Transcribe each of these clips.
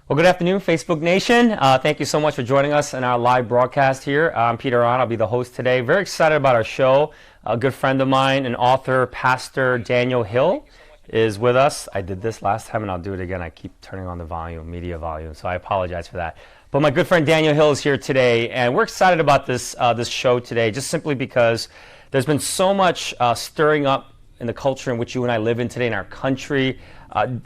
Well, good afternoon, Facebook Nation. Thank you so much for joining us in our live broadcast here. I'm Peter Ahn. I'll be the host today. Very excited about our show. A good friend of mine, an author, Pastor Daniel Hill, is with us. I did this last time, and I'll do it again. I keep turning on the volume, media volume, so I apologize for that. But my good friend Daniel Hill is here today, and we're excited about this show today, just simply because there's been so much stirring up in the culture in which you and I live in today in our country.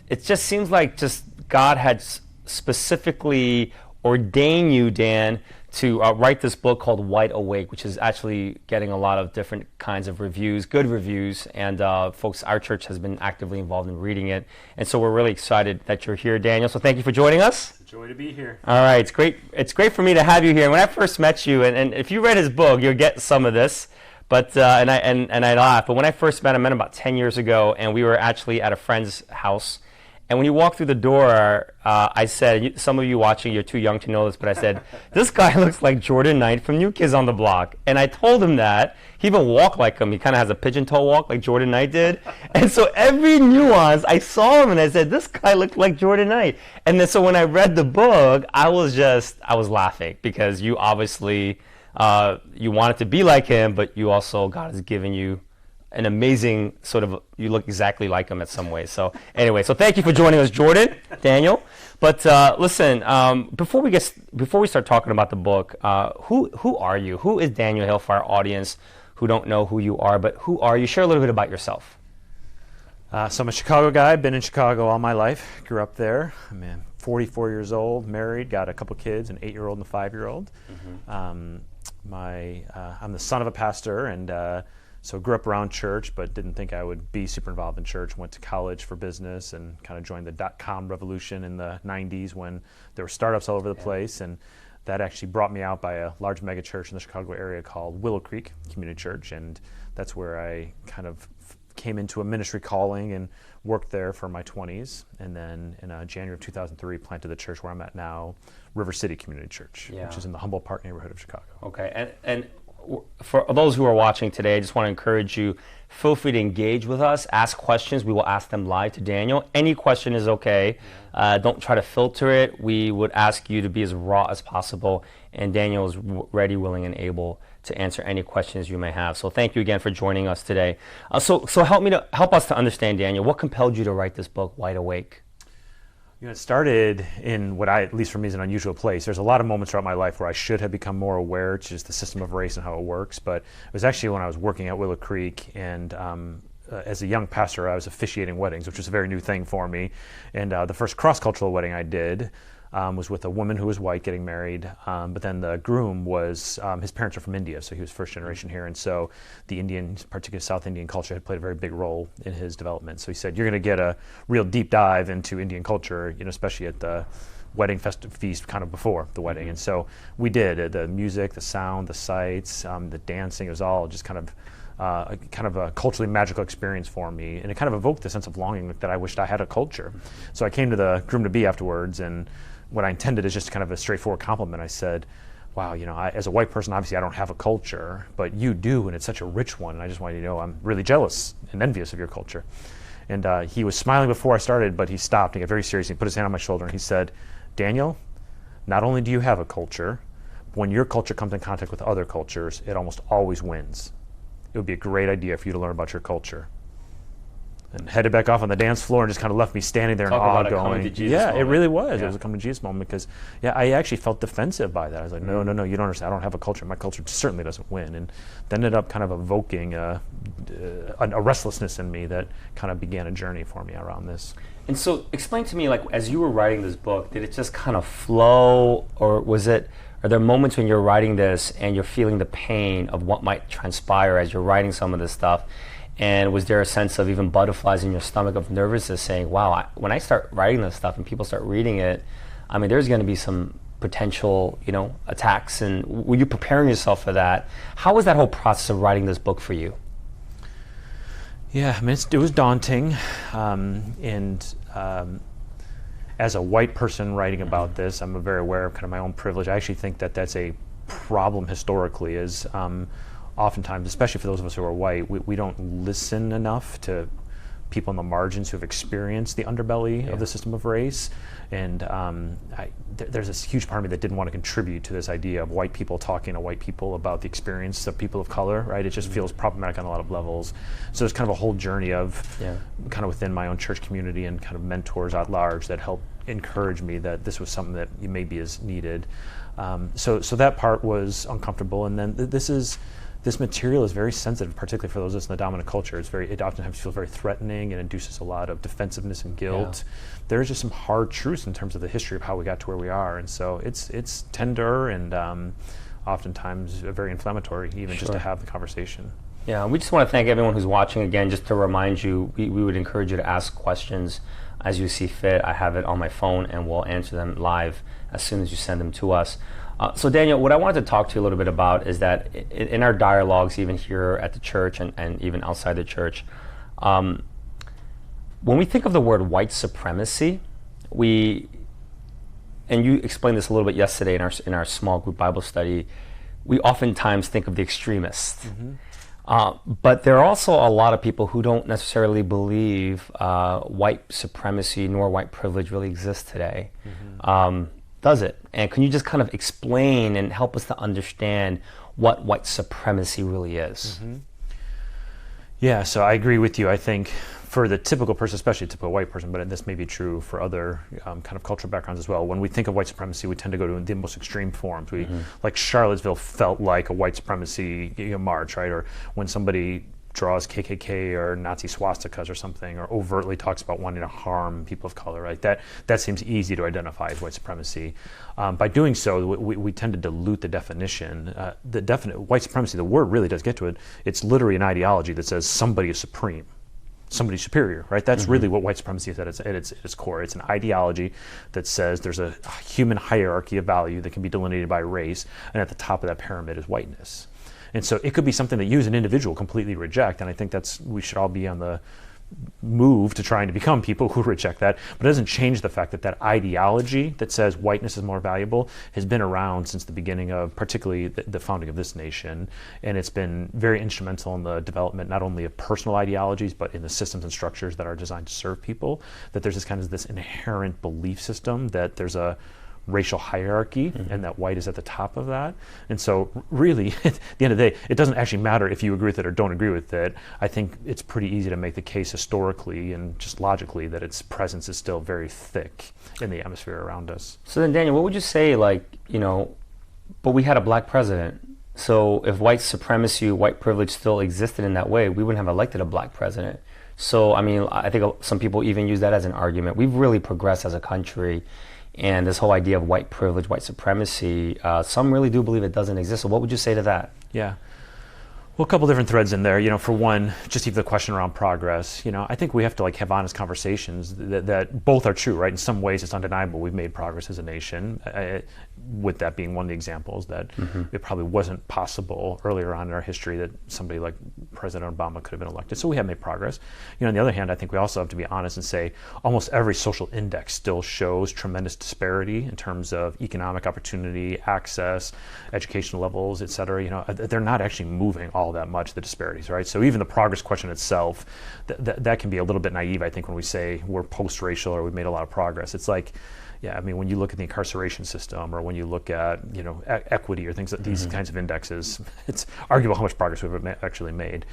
It just seems like just God had specifically ordained you, Dan, to write this book called Wide Awake, which is actually getting a lot of different kinds of reviews, good reviews, and folks, our church has been actively involved in reading it, and so we're really excited that you're here, Daniel, so thank you for joining us. It's a joy to be here. All right, it's great for me to have you here. When I first met you, and if you read his book, you'll get some of this, but and I laugh, but when I first met him, I met him about 10 years ago, and we were actually at a friend's house. And when you walk through the door, I said, some of you watching, you're too young to know this, but I said, this guy looks like Jordan Knight from New Kids on the Block. And I told him that. He even walked like him. He kind of has a pigeon toe walk like Jordan Knight did. And so every nuance, I saw him and I said, this guy looked like Jordan Knight. And then so when I read the book, I was laughing because you obviously, you wanted to be like him, but you also, God has given you an amazing sort of, you look exactly like him in some ways. So anyway, so thank you for joining us, Jordan, Daniel. But listen, before we start talking about the book, who are you? Who is Daniel Hill for our audience who don't know who you are? But who are you? Share a little bit about yourself. So I'm a Chicago guy. Been in Chicago all my life. Grew up there. I'm 44 years old, married, got a couple kids, an 8-year-old and a 5-year-old. Mm-hmm. I'm the son of a pastor, and so grew up around church, but didn't think I would be super involved in church. Went to college for business and kind of joined the dot-com revolution in the 90s when there were startups all over the place. And that actually brought me out by a large mega church in the Chicago area called Willow Creek Community Church. And that's where I kind of came into a ministry calling and worked there for my 20s. And then in January of 2003, planted the church where I'm at now, River City Community Church, which is in the Humboldt Park neighborhood of Chicago. Okay, and for those who are watching today, I just want to encourage you, feel free to engage with us, ask questions. We will ask them live to Daniel. Any question is okay. Don't try to filter it. We would ask you to be as raw as possible, and Daniel is ready, willing, and able to answer any questions you may have. So thank you again for joining us today. So help us to understand, Daniel, what compelled you to write this book, Wide Awake? It started in what at least for me, is an unusual place. There's a lot of moments throughout my life where I should have become more aware to just the system of race and how it works. But it was actually when I was working at Willow Creek, and as a young pastor, I was officiating weddings, which was a very new thing for me. And the first cross-cultural wedding I did was with a woman who was white getting married, but then the groom was, his parents are from India, so he was first generation here, and so the Indian, particularly South Indian culture, had played a very big role in his development. So he said, you're going to get a real deep dive into Indian culture, especially at the wedding feast kind of before the wedding. And so we did. The music, the sound, the sights, the dancing, it was all just kind of a culturally magical experience for me, and it kind of evoked the sense of longing that I wished I had a culture. So I came to the groom-to-be afterwards, and what I intended is just kind of a straightforward compliment. I said, wow, as a white person, obviously I don't have a culture, but you do, and it's such a rich one, and I just want you to know I'm really jealous and envious of your culture. And he was smiling before I started, but he stopped, and he got very serious, and he put his hand on my shoulder, and he said, Daniel, not only do you have a culture, but when your culture comes in contact with other cultures, it almost always wins. It would be a great idea for you to learn about your culture. And headed back off on the dance floor and just kind of left me standing there in awe going, yeah, it really was. Yeah. It was a come to Jesus moment because, I actually felt defensive by that. I was like, no, you don't understand. I don't have a culture. My culture certainly doesn't win. And that ended up kind of evoking a restlessness in me that kind of began a journey for me around this. And so explain to me, like, as you were writing this book, did it just kind of flow, or are there moments when you're writing this and you're feeling the pain of what might transpire as you're writing some of this stuff? And was there a sense of even butterflies in your stomach of nervousness saying, wow, when I start writing this stuff and people start reading it, there's going to be some potential, attacks. And were you preparing yourself for that? How was that whole process of writing this book for you? Yeah, it was daunting. As a white person writing about this, I'm very aware of kind of my own privilege. I actually think that that's a problem historically, oftentimes, especially for those of us who are white, we don't listen enough to people in the margins who have experienced the underbelly of the system of race. And there's this huge part of me that didn't want to contribute to this idea of white people talking to white people about the experience of people of color, right? It just feels problematic on a lot of levels. So there's kind of a whole journey of kind of within my own church community and kind of mentors at large that helped encourage me that this was something that maybe is needed. So that part was uncomfortable. And then this material is very sensitive, particularly for those of us in the dominant culture. It oftentimes feels very threatening and induces a lot of defensiveness and guilt. There's just some hard truths in terms of the history of how we got to where we are. And so it's tender and oftentimes very inflammatory, even just to have the conversation. Yeah, we just want to thank everyone who's watching again. Just to remind you, we would encourage you to ask questions as you see fit. I have it on my phone and we'll answer them live as soon as you send them to us. So Daniel, what I wanted to talk to you a little bit about is that in our dialogues, even here at the church and even outside the church, when we think of the word white supremacy, and you explained this a little bit yesterday in our small group Bible study, we oftentimes think of the extremists. But there are also a lot of people who don't necessarily believe white supremacy nor white privilege really exists today. Does it? And can you just kind of explain and help us to understand what white supremacy really is? Yeah, so I agree with you. I think for the typical person, especially a typical white person, but this may be true for other kind of cultural backgrounds as well. When we think of white supremacy, we tend to go to the most extreme forms. Like Charlottesville felt like a white supremacy march, right? Or when somebody draws KKK or Nazi swastikas or something, or overtly talks about wanting to harm people of color, right? That seems easy to identify as white supremacy. By doing so, we tend to dilute the definition. White supremacy, the word really does get to it. It's literally an ideology that says somebody is supreme, somebody's superior, right? That's really what white supremacy is at its core. It's an ideology that says there's a human hierarchy of value that can be delineated by race, and at the top of that pyramid is whiteness. And so it could be something that you as an individual completely reject, and I think we should all be on the move to trying to become people who reject that, but it doesn't change the fact that ideology that says whiteness is more valuable has been around since the beginning of particularly the founding of this nation, and it's been very instrumental in the development not only of personal ideologies but in the systems and structures that are designed to serve people, that there's this inherent belief system that there's a racial hierarchy and that white is at the top of that. And so really, at the end of the day, it doesn't actually matter if you agree with it or don't agree with it. I think it's pretty easy to make the case historically and just logically that its presence is still very thick in the atmosphere around us. So then Daniel, what would you say, but we had a black president. So if white supremacy, white privilege still existed in that way, we wouldn't have elected a black president. So, I think some people even use that as an argument. We've really progressed as a country. And this whole idea of white privilege, white supremacy, some really do believe it doesn't exist. So what would you say to that? Yeah. Well, a couple different threads in there. For one, just even the question around progress. I think we have to have honest conversations that both are true, right? In some ways, it's undeniable we've made progress as a nation. With that being one of the examples that it probably wasn't possible earlier on in our history that somebody like President Obama could have been elected. So we have made progress. On the other hand, I think we also have to be honest and say almost every social index still shows tremendous disparity in terms of economic opportunity, access, educational levels, et cetera. They're not actually moving all that much, the disparities, right? So even the progress question itself, that can be a little bit naive, I think, when we say we're post-racial or we've made a lot of progress. It's like, when you look at the incarceration system or when you look at, equity or things like these kinds of indexes, it's arguable how much progress we've actually made.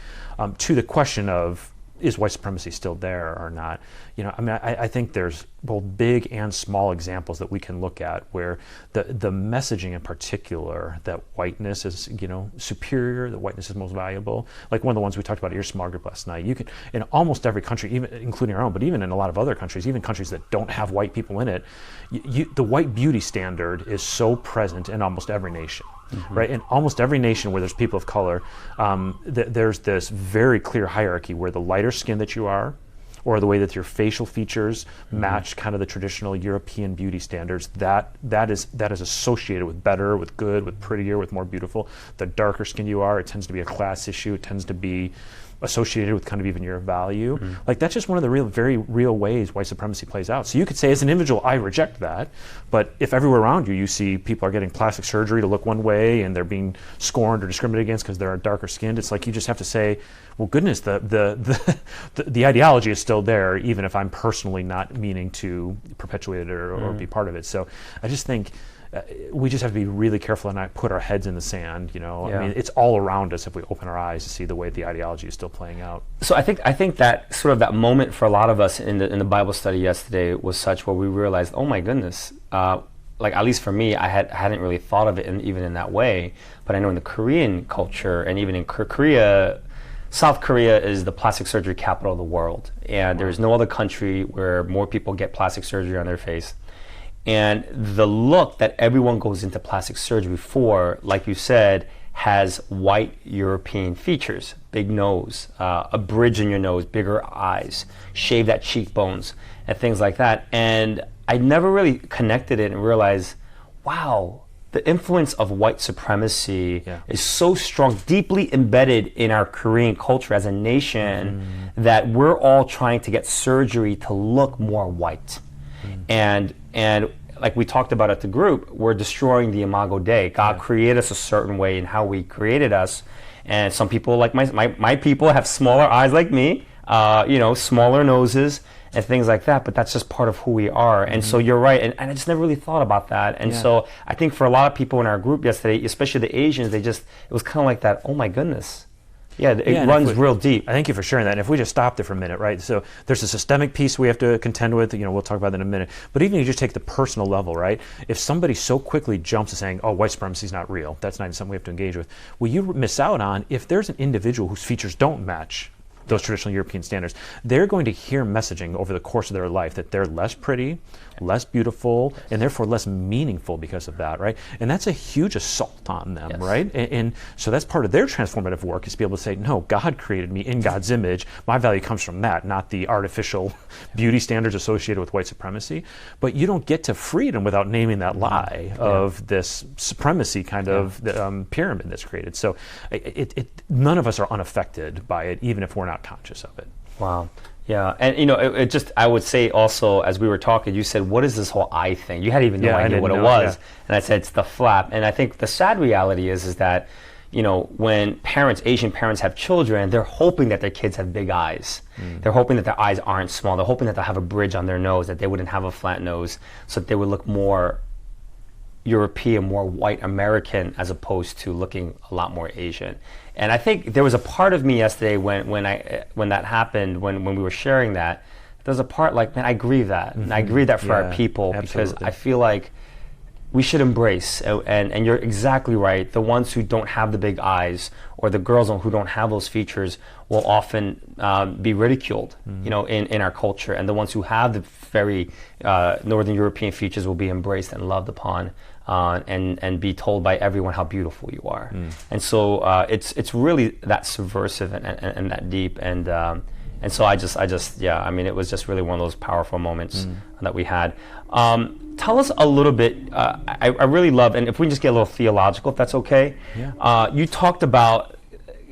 To the question of, is white supremacy still there or not? I think there's both big and small examples that we can look at where the messaging in particular that whiteness is, superior, that whiteness is most valuable. Like one of the ones we talked about at your small group last night. You can, in almost every country, even including our own, but even in a lot of other countries, even countries that don't have white people in it, the white beauty standard is so present in almost every nation. Right? In almost every nation where there's people of color, there's this very clear hierarchy where the lighter skin that you are, or the way that your facial features match kind of the traditional European beauty standards, that is associated with better, with good, with prettier, with more beautiful. The darker skin you are, it tends to be a class issue. It tends to be associated with kind of even your value. Like that's just one of the very real ways white supremacy plays out. So you could say as an individual, I reject that, but if everywhere around you see people are getting plastic surgery to look one way and they're being scorned or discriminated against because they're darker skinned, it's like you just have to say, well, goodness, the ideology is still there, even if I'm personally not meaning to perpetuate it or be part of it. So I just think we just have to be really careful and not put our heads in the sand. I mean, it's all around us if we open our eyes to see the way the ideology is still playing out. So I think that sort of that moment for a lot of us in the Bible study yesterday was such where we realized, oh my goodness, like at least for me, I hadn't really thought of it even in that way. But I know in the Korean culture and even in Korea, South Korea is the plastic surgery capital of the world, and there's no other country where more people get plastic surgery on their face. And the look that everyone goes into plastic surgery for, like you said, has white European features. Big nose, a bridge in your nose, bigger eyes, shave that cheekbones, and things like that. And I never really connected it and realized, wow, the influence of white supremacy is so strong, deeply embedded in our Korean culture as a nation, that we're all trying to get surgery to look more white. And like we talked about at the group, we're destroying the Imago Dei. God created us a certain way in how we created us. And some people, like my people, have smaller eyes like me, smaller noses and things like that. But that's just part of who we are. And so you're right. And I just never really thought about that. And so I think for a lot of people in our group yesterday, especially the Asians, it was kind of like that, oh my goodness. It runs real deep. I thank you for sharing that. And if we just stopped there for a minute, right? So there's a systemic piece we have to contend with. We'll talk about that in a minute. But even if you just take the personal level, right? If somebody so quickly jumps to saying, oh, white supremacy is not real, that's not something we have to engage with. Well, you miss out on, if there's an individual whose features don't match those traditional European standards, they're going to hear messaging over the course of their life that they're less pretty, less beautiful, and therefore less meaningful because of that, right? And that's a huge assault on them, right? And so that's part of their transformative work, is to be able to say, no, God created me in God's image. My value comes from that, not the artificial beauty standards associated with white supremacy. But you don't get to freedom without naming that lie of this supremacy kind of pyramid that's created. So none of us are unaffected by it, even if we're not conscious of it. Wow. Yeah, and I would say also, as we were talking, you said, what is this whole eye thing? You had even no idea what it was. And I said, it's the flap. And I think the sad reality is that, when Asian parents have children, they're hoping that their kids have big eyes. They're hoping that their eyes aren't small. They're hoping that they'll have a bridge on their nose, that they wouldn't have a flat nose, so that they would look more European, more white American, as opposed to looking a lot more Asian. And I think there was a part of me yesterday when that happened, when we were sharing that, there's a part like, man, I grieve that. And I grieve that for our people, because I feel like we should embrace, and you're exactly right, the ones who don't have the big eyes, or the girls who don't have those features, will often be ridiculed, in our culture. And the ones who have the very Northern European features will be embraced and loved upon. And be told by everyone how beautiful you are. And so it's really that subversive and that deep, and so I just it was just really one of those powerful moments that we had. Tell us a little bit. I really love, and if we can just get a little theological, if that's okay. You talked about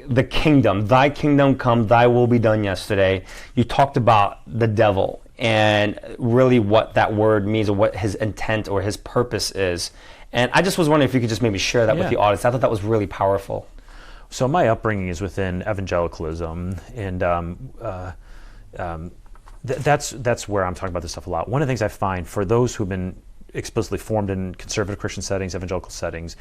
the kingdom, thy kingdom come, thy will be done yesterday. You talked about the devil, and really what that word means, or what his intent or his purpose is. And I just was wondering if you could just maybe share that with the audience. I thought that was really powerful. So my upbringing is within evangelicalism, and that's where I'm talking about this stuff a lot. One of the things I find for those who've been explicitly formed in conservative Christian settings, evangelical settings,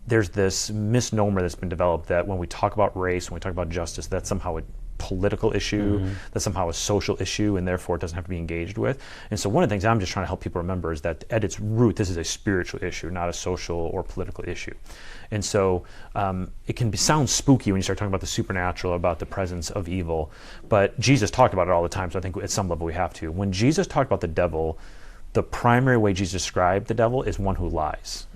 there's this misnomer that's been developed that when we talk about race, when we talk about justice, that's somehow a political issue, that's somehow a social issue, and therefore it doesn't have to be engaged with. And so one of the things I'm just trying to help people remember is that at its root, this is a spiritual issue, not a social or political issue. And so it can sound spooky when you start talking about the supernatural, about the presence of evil, but Jesus talked about it all the time, so I think at some level we have to. When Jesus talked about the devil, the primary way Jesus described the devil is one who lies.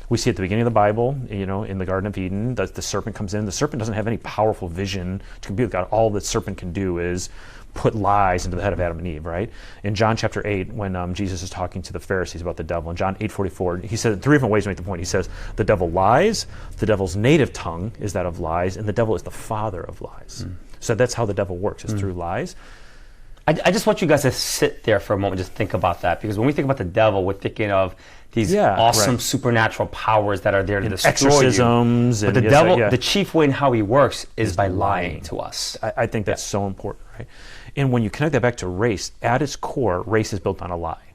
We see at the beginning of the Bible, in the Garden of Eden, that the serpent comes in. The serpent doesn't have any powerful vision to compete with God. All the serpent can do is put lies into the head of Adam and Eve, right? In John chapter 8, when Jesus is talking to the Pharisees about the devil, in John 8:44, he said 3 different ways to make the point. He says, the devil lies, the devil's native tongue is that of lies, and the devil is the father of lies. So that's how the devil works, is through lies. I just want you guys to sit there for a moment, just think about that, because when we think about the devil, we're thinking of these awesome supernatural powers that are there to destroy exorcisms. But the devil, the chief way in how he works is by lying to us. I think that's so important, right? And when you connect that back to race, at its core, race is built on a lie.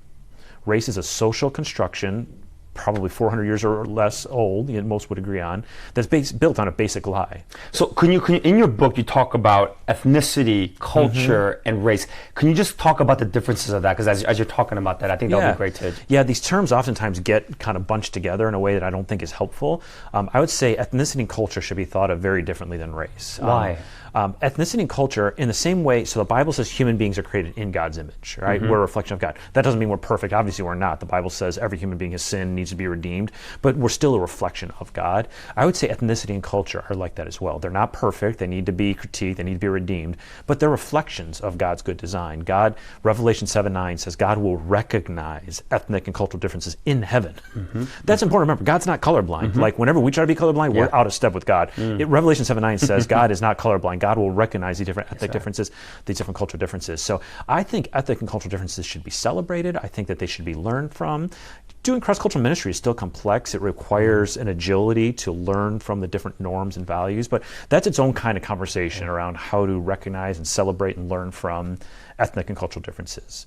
Race is a social construction, probably 400 years or less old, most would agree on, that's built on a basic lie. So can you, in your book, you talk about ethnicity, culture, and race. Can you just talk about the differences of that? Because as you're talking about that, I think that would be great to... Yeah, these terms oftentimes get kind of bunched together in a way that I don't think is helpful. I would say ethnicity and culture should be thought of very differently than race. Why? Ethnicity and culture, in the same way, so the Bible says human beings are created in God's image, right? We're a reflection of God. That doesn't mean we're perfect. Obviously, we're not. The Bible says every human being has sinned, needs to be redeemed, but we're still a reflection of God. I would say ethnicity and culture are like that as well. They're not perfect. They need to be critiqued. They need to be redeemed, but they're reflections of God's good design. God, Revelation 7:9 says God will recognize ethnic and cultural differences in heaven. That's important to remember. God's not colorblind. Like whenever we try to be colorblind, we're out of step with God. Revelation 7:9 says God is not colorblind. God will recognize these different ethnic differences, these different cultural differences. So I think ethnic and cultural differences should be celebrated. I think that they should be learned from. Doing cross-cultural ministry is still complex. It requires an agility to learn from the different norms and values, but that's its own kind of conversation around how to recognize and celebrate and learn from ethnic and cultural differences.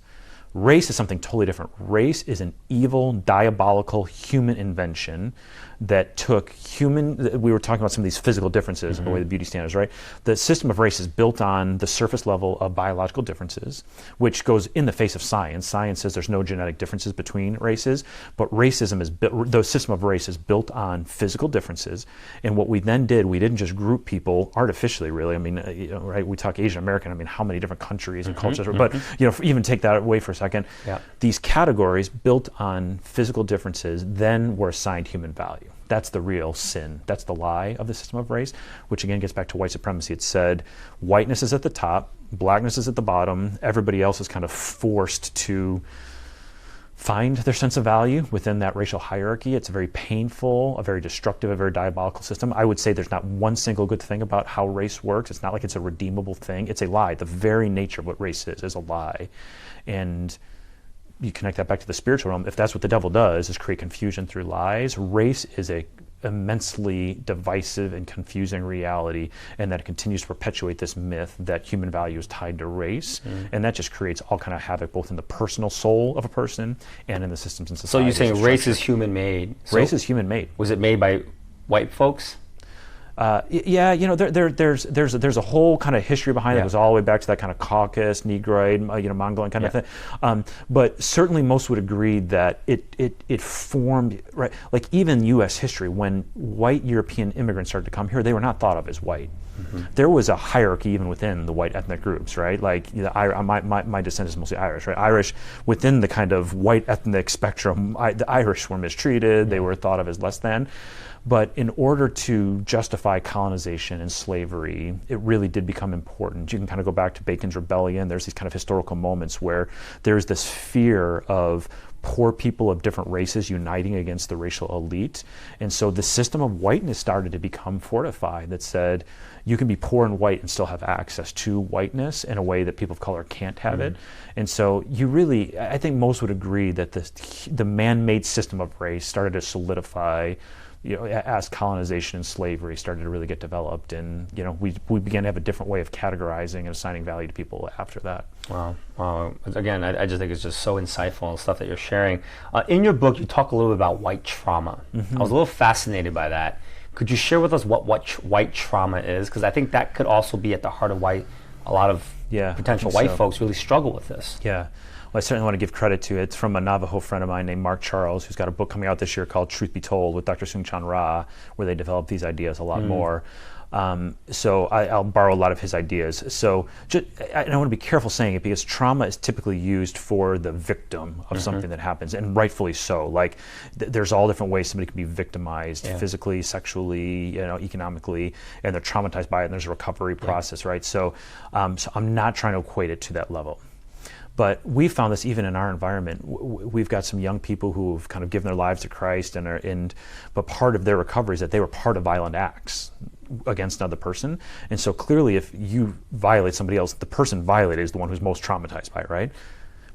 Race is something totally different. Race is an evil, diabolical human invention that took we were talking about some of these physical differences and the way the beauty standards, right? The system of race is built on the surface level of biological differences, which goes in the face of science. Science says there's no genetic differences between races, but racism is the system of race is built on physical differences. And what we then did, we didn't just group people artificially, really. I mean, right? We talk Asian American. I mean, how many different countries and cultures? But even take that away for a second. These categories built on physical differences then were assigned human value. That's the real sin. That's the lie of the system of race, which again gets back to white supremacy. It said whiteness is at the top, blackness is at the bottom, everybody else is kind of forced to find their sense of value within that racial hierarchy. It's a very painful, a very destructive, a very diabolical system. I would say there's not one single good thing about how race works. It's not like it's a redeemable thing. It's a lie. The very nature of what race is a lie. And you connect that back to the spiritual realm. If that's what the devil does, is create confusion through lies, race is a immensely divisive and confusing reality, and that it continues to perpetuate this myth that human value is tied to race, and that just creates all kind of havoc both in the personal soul of a person and in the systems and society. So you're saying race is human-made? Race is human-made. Was it made by white folks? There's a whole kind of history behind it. It goes all the way back to that kind of Caucasus, Negroid, Mongolian kind of thing. But certainly most would agree that it formed, right? Like even U.S. history, when white European immigrants started to come here, they were not thought of as white. There was a hierarchy even within the white ethnic groups, right? Like my descent is mostly Irish, right? Irish within the kind of white ethnic spectrum, the Irish were mistreated. They were thought of as less than. But in order to justify colonization and slavery, it really did become important. You can kind of go back to Bacon's Rebellion. There's these kind of historical moments where there's this fear of poor people of different races uniting against the racial elite. And so the system of whiteness started to become fortified that said, you can be poor and white and still have access to whiteness in a way that people of color can't have it. And so I think most would agree that the man-made system of race started to solidify as colonization and slavery started to really get developed, and we began to have a different way of categorizing and assigning value to people after that. Wow. Again, I just think it's just so insightful and stuff that you're sharing. In your book, you talk a little bit about white trauma. I was a little fascinated by that. Could you share with us what white trauma is? Because I think that could also be at the heart of why a lot of potential white folks really struggle with this. Yeah. Well, I certainly want to give credit to it. It's from a Navajo friend of mine named Mark Charles, who's got a book coming out this year called Truth Be Told with Dr. Soong-Chan Rah, where they develop these ideas a lot more. So I'll borrow a lot of his ideas. So I want to be careful saying it because trauma is typically used for the victim of something that happens, and rightfully so. Like there's all different ways somebody can be victimized physically, sexually, economically, and they're traumatized by it, and there's a recovery process, right? So, so I'm not trying to equate it to that level. But we found this even in our environment. We've got some young people who've kind of given their lives to Christ, but part of their recovery is that they were part of violent acts against another person. And so clearly if you violate somebody else, the person violated is the one who's most traumatized by it, right?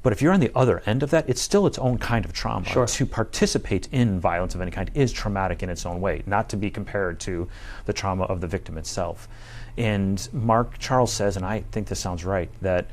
But if you're on the other end of that, it's still its own kind of trauma. Sure. To participate in violence of any kind is traumatic in its own way, not to be compared to the trauma of the victim itself. And Mark Charles says, and I think this sounds right, that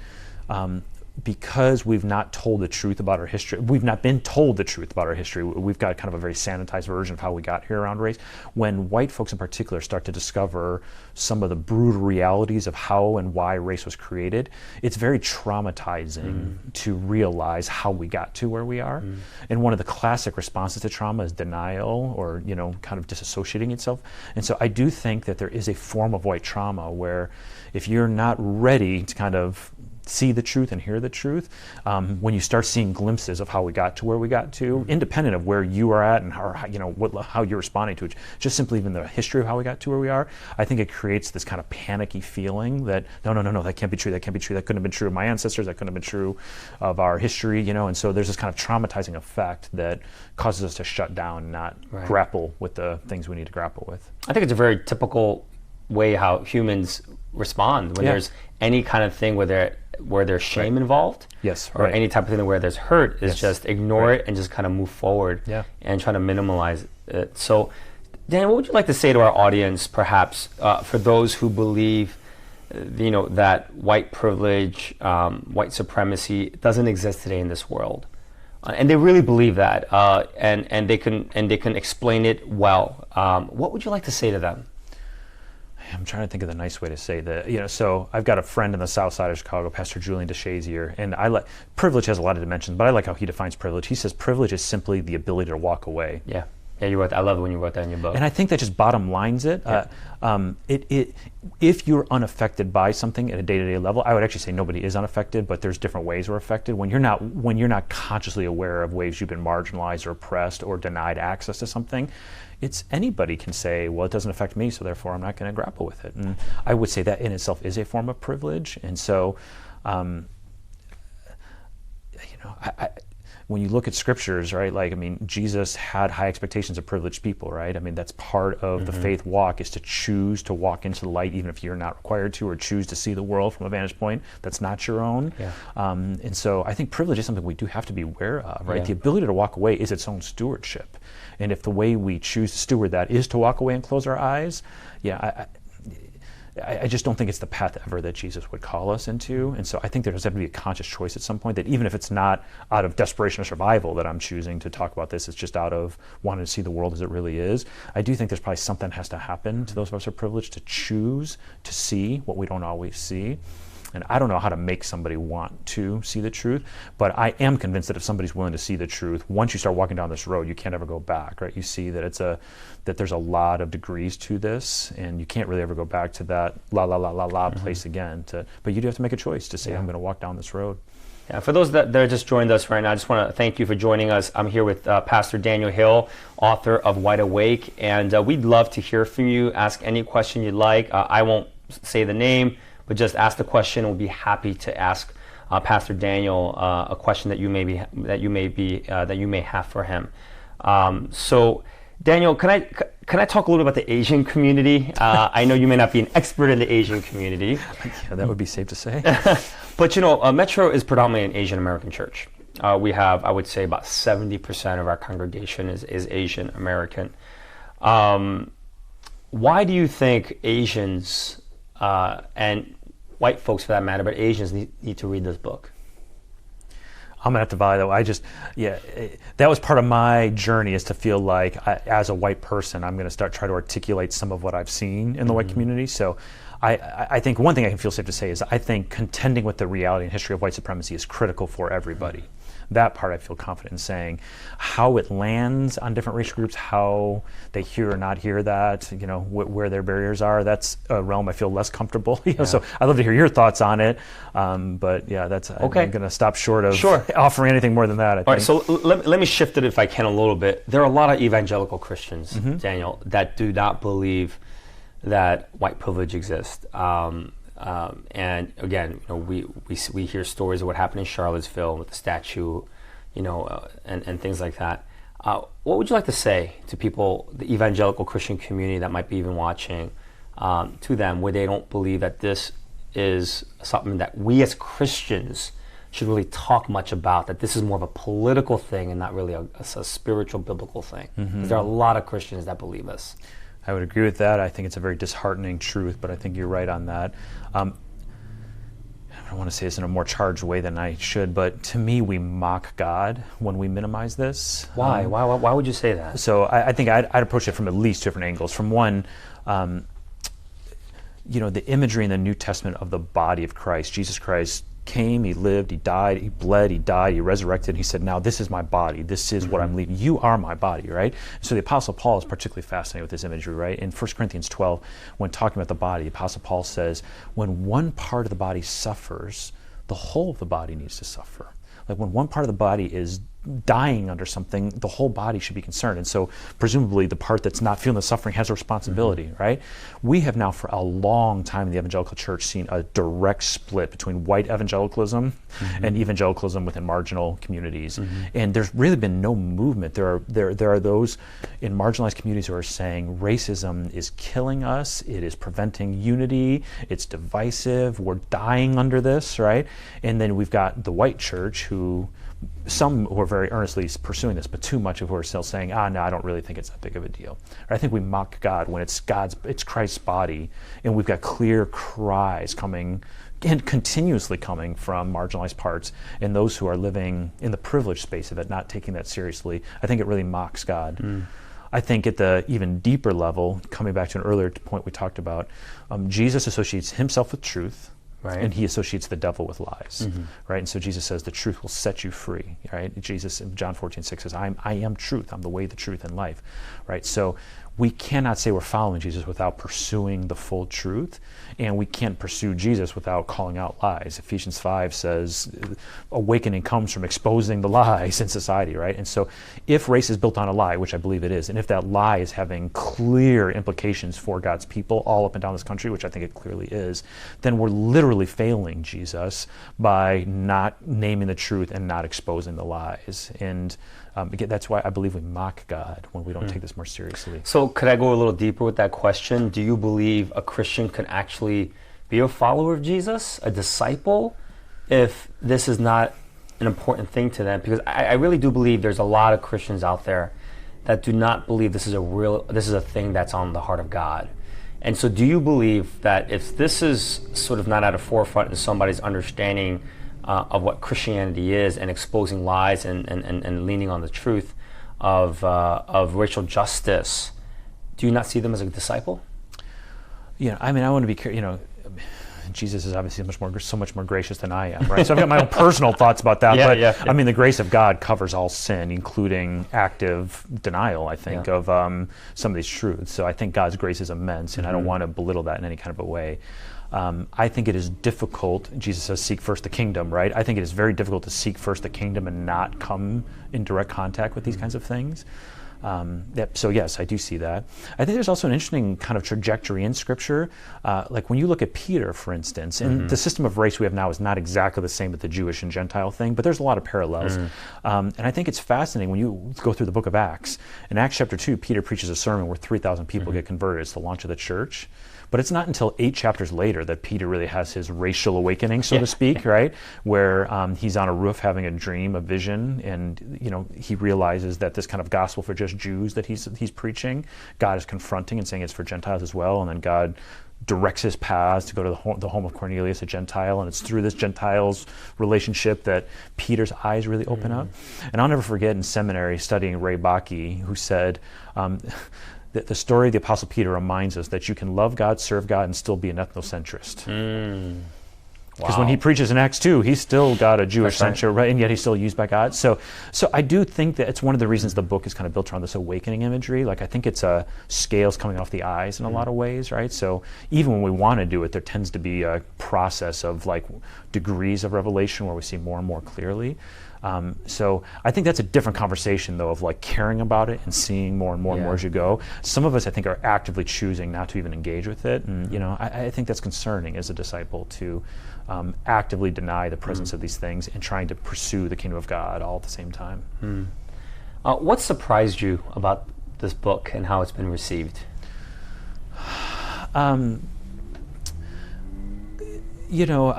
because we've not told the truth about our history, we've not been told the truth about our history, we've got kind of a very sanitized version of how we got here around race. When white folks in particular start to discover some of the brutal realities of how and why race was created, it's very traumatizing to realize how we got to where we are. And one of the classic responses to trauma is denial, or kind of disassociating itself. And so I do think that there is a form of white trauma where if you're not ready to kind of see the truth and hear the truth, when you start seeing glimpses of how we got to where we got to, independent of where you are at and how you're responding to it, just simply even the history of how we got to where we are, I think it creates this kind of panicky feeling that no, that can't be true, that couldn't have been true of my ancestors, that couldn't have been true of our history, and so there's this kind of traumatizing effect that causes us to shut down and not grapple with the things we need to grapple with. I think it's a very typical way how humans respond when there's any kind of thing where there's shame involved, or any type of thing where there's hurt, is just ignore it and just kind of move forward and try to minimize it. So, Dan, what would you like to say to our audience, perhaps, for those who believe, that white privilege, white supremacy doesn't exist today in this world, and they really believe that, and they can explain it well? What would you like to say to them? I'm trying to think of the nice way to say that. So I've got a friend in the south side of Chicago, Pastor Julian DeShazier, and privilege has a lot of dimensions, but I like how he defines privilege. He says privilege is simply the ability to walk away. Yeah, you wrote that. I love it when you wrote that in your book. And I think that just bottom lines it. If you're unaffected by something at a day-to-day level, I would actually say nobody is unaffected, but there's different ways we're affected. When you're not consciously aware of ways you've been marginalized or oppressed or denied access to something, anybody can say, well, it doesn't affect me, so therefore I'm not going to grapple with it. And I would say that in itself is a form of privilege. And so, when you look at scriptures, right, Jesus had high expectations of privileged people, right? That's part of the faith walk, is to choose to walk into the light even if you're not required to, or choose to see the world from a vantage point that's not your own. And so I think privilege is something we do have to be aware of, right? The ability to walk away is its own stewardship. And if the way we choose to steward that is to walk away and close our eyes, I just don't think it's the path ever that Jesus would call us into. And so I think there has to be a conscious choice at some point, that even if it's not out of desperation or survival that I'm choosing to talk about this, it's just out of wanting to see the world as it really is. I do think there's probably something has to happen to those of us who are privileged to choose to see what we don't always see. And I don't know how to make somebody want to see the truth, but I am convinced that if somebody's willing to see the truth, once you start walking down this road, you can't ever go back, right? You see that that there's a lot of degrees to this, and you can't really ever go back to that place again. But you do have to make a choice to say, I'm going to walk down this road. Yeah, for those that just joined us right now, I just want to thank you for joining us. I'm here with Pastor Daniel Hill, author of Wide Awake, and we'd love to hear from you. Ask any question you'd like. I won't say the name, but just ask the question. We'll be happy to ask Pastor Daniel a question that you may have for him. So, Daniel, can I talk a little bit about the Asian community? I know you may not be an expert in the Asian community. Yeah, that would be safe to say. But Metro is predominantly an Asian American church. We have, I would say, about 70% of our congregation is Asian American. Why do you think Asians and white folks, for that matter, but Asians need to read this book? I'm gonna have to buy that. That was part of my journey, is to feel like as a white person, I'm gonna try to articulate some of what I've seen in the white community. So I think one thing I can feel safe to say is I think contending with the reality and history of white supremacy is critical for everybody. that part I feel confident in saying. How it lands on different racial groups, how they hear or not hear that, where their barriers are, that's a realm I feel less comfortable. So I'd love to hear your thoughts on it. But yeah, that's okay. I'm going to stop short of offering anything more than that, I think. All right, so let me shift it if I can a little bit. There are a lot of evangelical Christians, Daniel, that do not believe that white privilege exists. And again, we hear stories of what happened in Charlottesville with the statue, and things like that. What would you like to say to people, the evangelical Christian community that might be even watching, to them, where they don't believe that this is something that we as Christians should really talk much about, that this is more of a political thing and not really a spiritual, biblical thing? Because there are a lot of Christians that believe this. I would agree with that. I think it's a very disheartening truth, but I think you're right on that. I don't want to say this in a more charged way than I should, but to me, we mock God when we minimize this. Why? Why would you say that? So I think I'd approach it from at least different angles. From one, the imagery in the New Testament of the body of Christ. Jesus Christ came, he lived, he died, he bled, he died, he resurrected, and he said, now this is my body, this is what I'm leaving, you are my body, right? So the Apostle Paul is particularly fascinated with this imagery, right? In 1 Corinthians 12, when talking about the body, the Apostle Paul says, when one part of the body suffers, the whole of the body needs to suffer. Like when one part of the body is dying under something, the whole body should be concerned. And so presumably the part that's not feeling the suffering has a responsibility, right? We have now for a long time in the evangelical church seen a direct split between white evangelicalism and evangelicalism within marginal communities. And there's really been no movement. There are those in marginalized communities who are saying racism is killing us, it is preventing unity, it's divisive, we're dying under this, right? And then we've got the white church some who are very earnestly pursuing this, but too much of who are still saying, no, I don't really think it's that big of a deal. I think we mock God when it's Christ's body, and we've got clear cries coming and continuously coming from marginalized parts and those who are living in the privileged space of it, not taking that seriously. I think it really mocks God. I think at the even deeper level, coming back to an earlier point we talked about, Jesus associates himself with truth. Right. And he associates the devil with lies, right? And so Jesus says the truth will set you free, right? Jesus in John 14:6 says, I am truth, I'm the way, the truth, and life, right? So we cannot say we're following Jesus without pursuing the full truth, and we can't pursue Jesus without calling out lies. Ephesians 5 says awakening comes from exposing the lies in society, right? And so if race is built on a lie, which I believe it is, and if that lie is having clear implications for God's people all up and down this country, which I think it clearly is, then we're literally failing Jesus by not naming the truth and not exposing the lies. And again, that's why I believe we mock God when we don't take this more seriously. So could I go a little deeper with that question? Do you believe a Christian can actually be a follower of Jesus, a disciple, if this is not an important thing to them? Because I really do believe there's a lot of Christians out there that do not believe this is a thing that's on the heart of God. And so do you believe that if this is sort of not at a forefront in somebody's understanding of what Christianity is and exposing lies and leaning on the truth of racial justice, do you not see them as a disciple? I want to be careful. Jesus is obviously so much more gracious than I am, right? So I've got my own personal thoughts about that, but I mean, the grace of God covers all sin, including active denial, I think, of some of these truths. So I think God's grace is immense, and I don't want to belittle that in any kind of a way. I think it is difficult. Jesus says, seek first the kingdom, right? I think it is very difficult to seek first the kingdom and not come in direct contact with these kinds of things. So yes, I do see that. I think there's also an interesting kind of trajectory in Scripture. Like when you look at Peter, for instance, and the system of race we have now is not exactly the same with the Jewish and Gentile thing, but there's a lot of parallels. And I think it's fascinating when you go through the book of Acts. In Acts chapter 2, Peter preaches a sermon where 3,000 people get converted. It's the launch of the church. But it's not until 8 chapters later that Peter really has his racial awakening, so to speak, right? Where he's on a roof having a dream, a vision, and he realizes that this kind of gospel for just Jews that he's preaching, God is confronting and saying it's for Gentiles as well, and then God directs his paths to go to the home of Cornelius, a Gentile, and it's through this Gentiles relationship that Peter's eyes really open up. And I'll never forget in seminary studying Ray Bakke, who said, the story of the Apostle Peter reminds us that you can love God, serve God, and still be an ethnocentrist. Because when he preaches in Acts 2, he's still got a Jewish censure, right? And yet he's still used by God. So I do think that it's one of the reasons the book is kind of built around this awakening imagery. Like, I think it's scales coming off the eyes in a lot of ways, right? So even when we want to do it, there tends to be a process of like degrees of revelation where we see more and more clearly. So I think that's a different conversation, though, of like caring about it and seeing more and more and more as you go. Some of us, I think, are actively choosing not to even engage with it. And, you know, I think that's concerning as a disciple to actively deny the presence of these things and trying to pursue the kingdom of God all at the same time. What surprised you about this book and how it's been received? You know,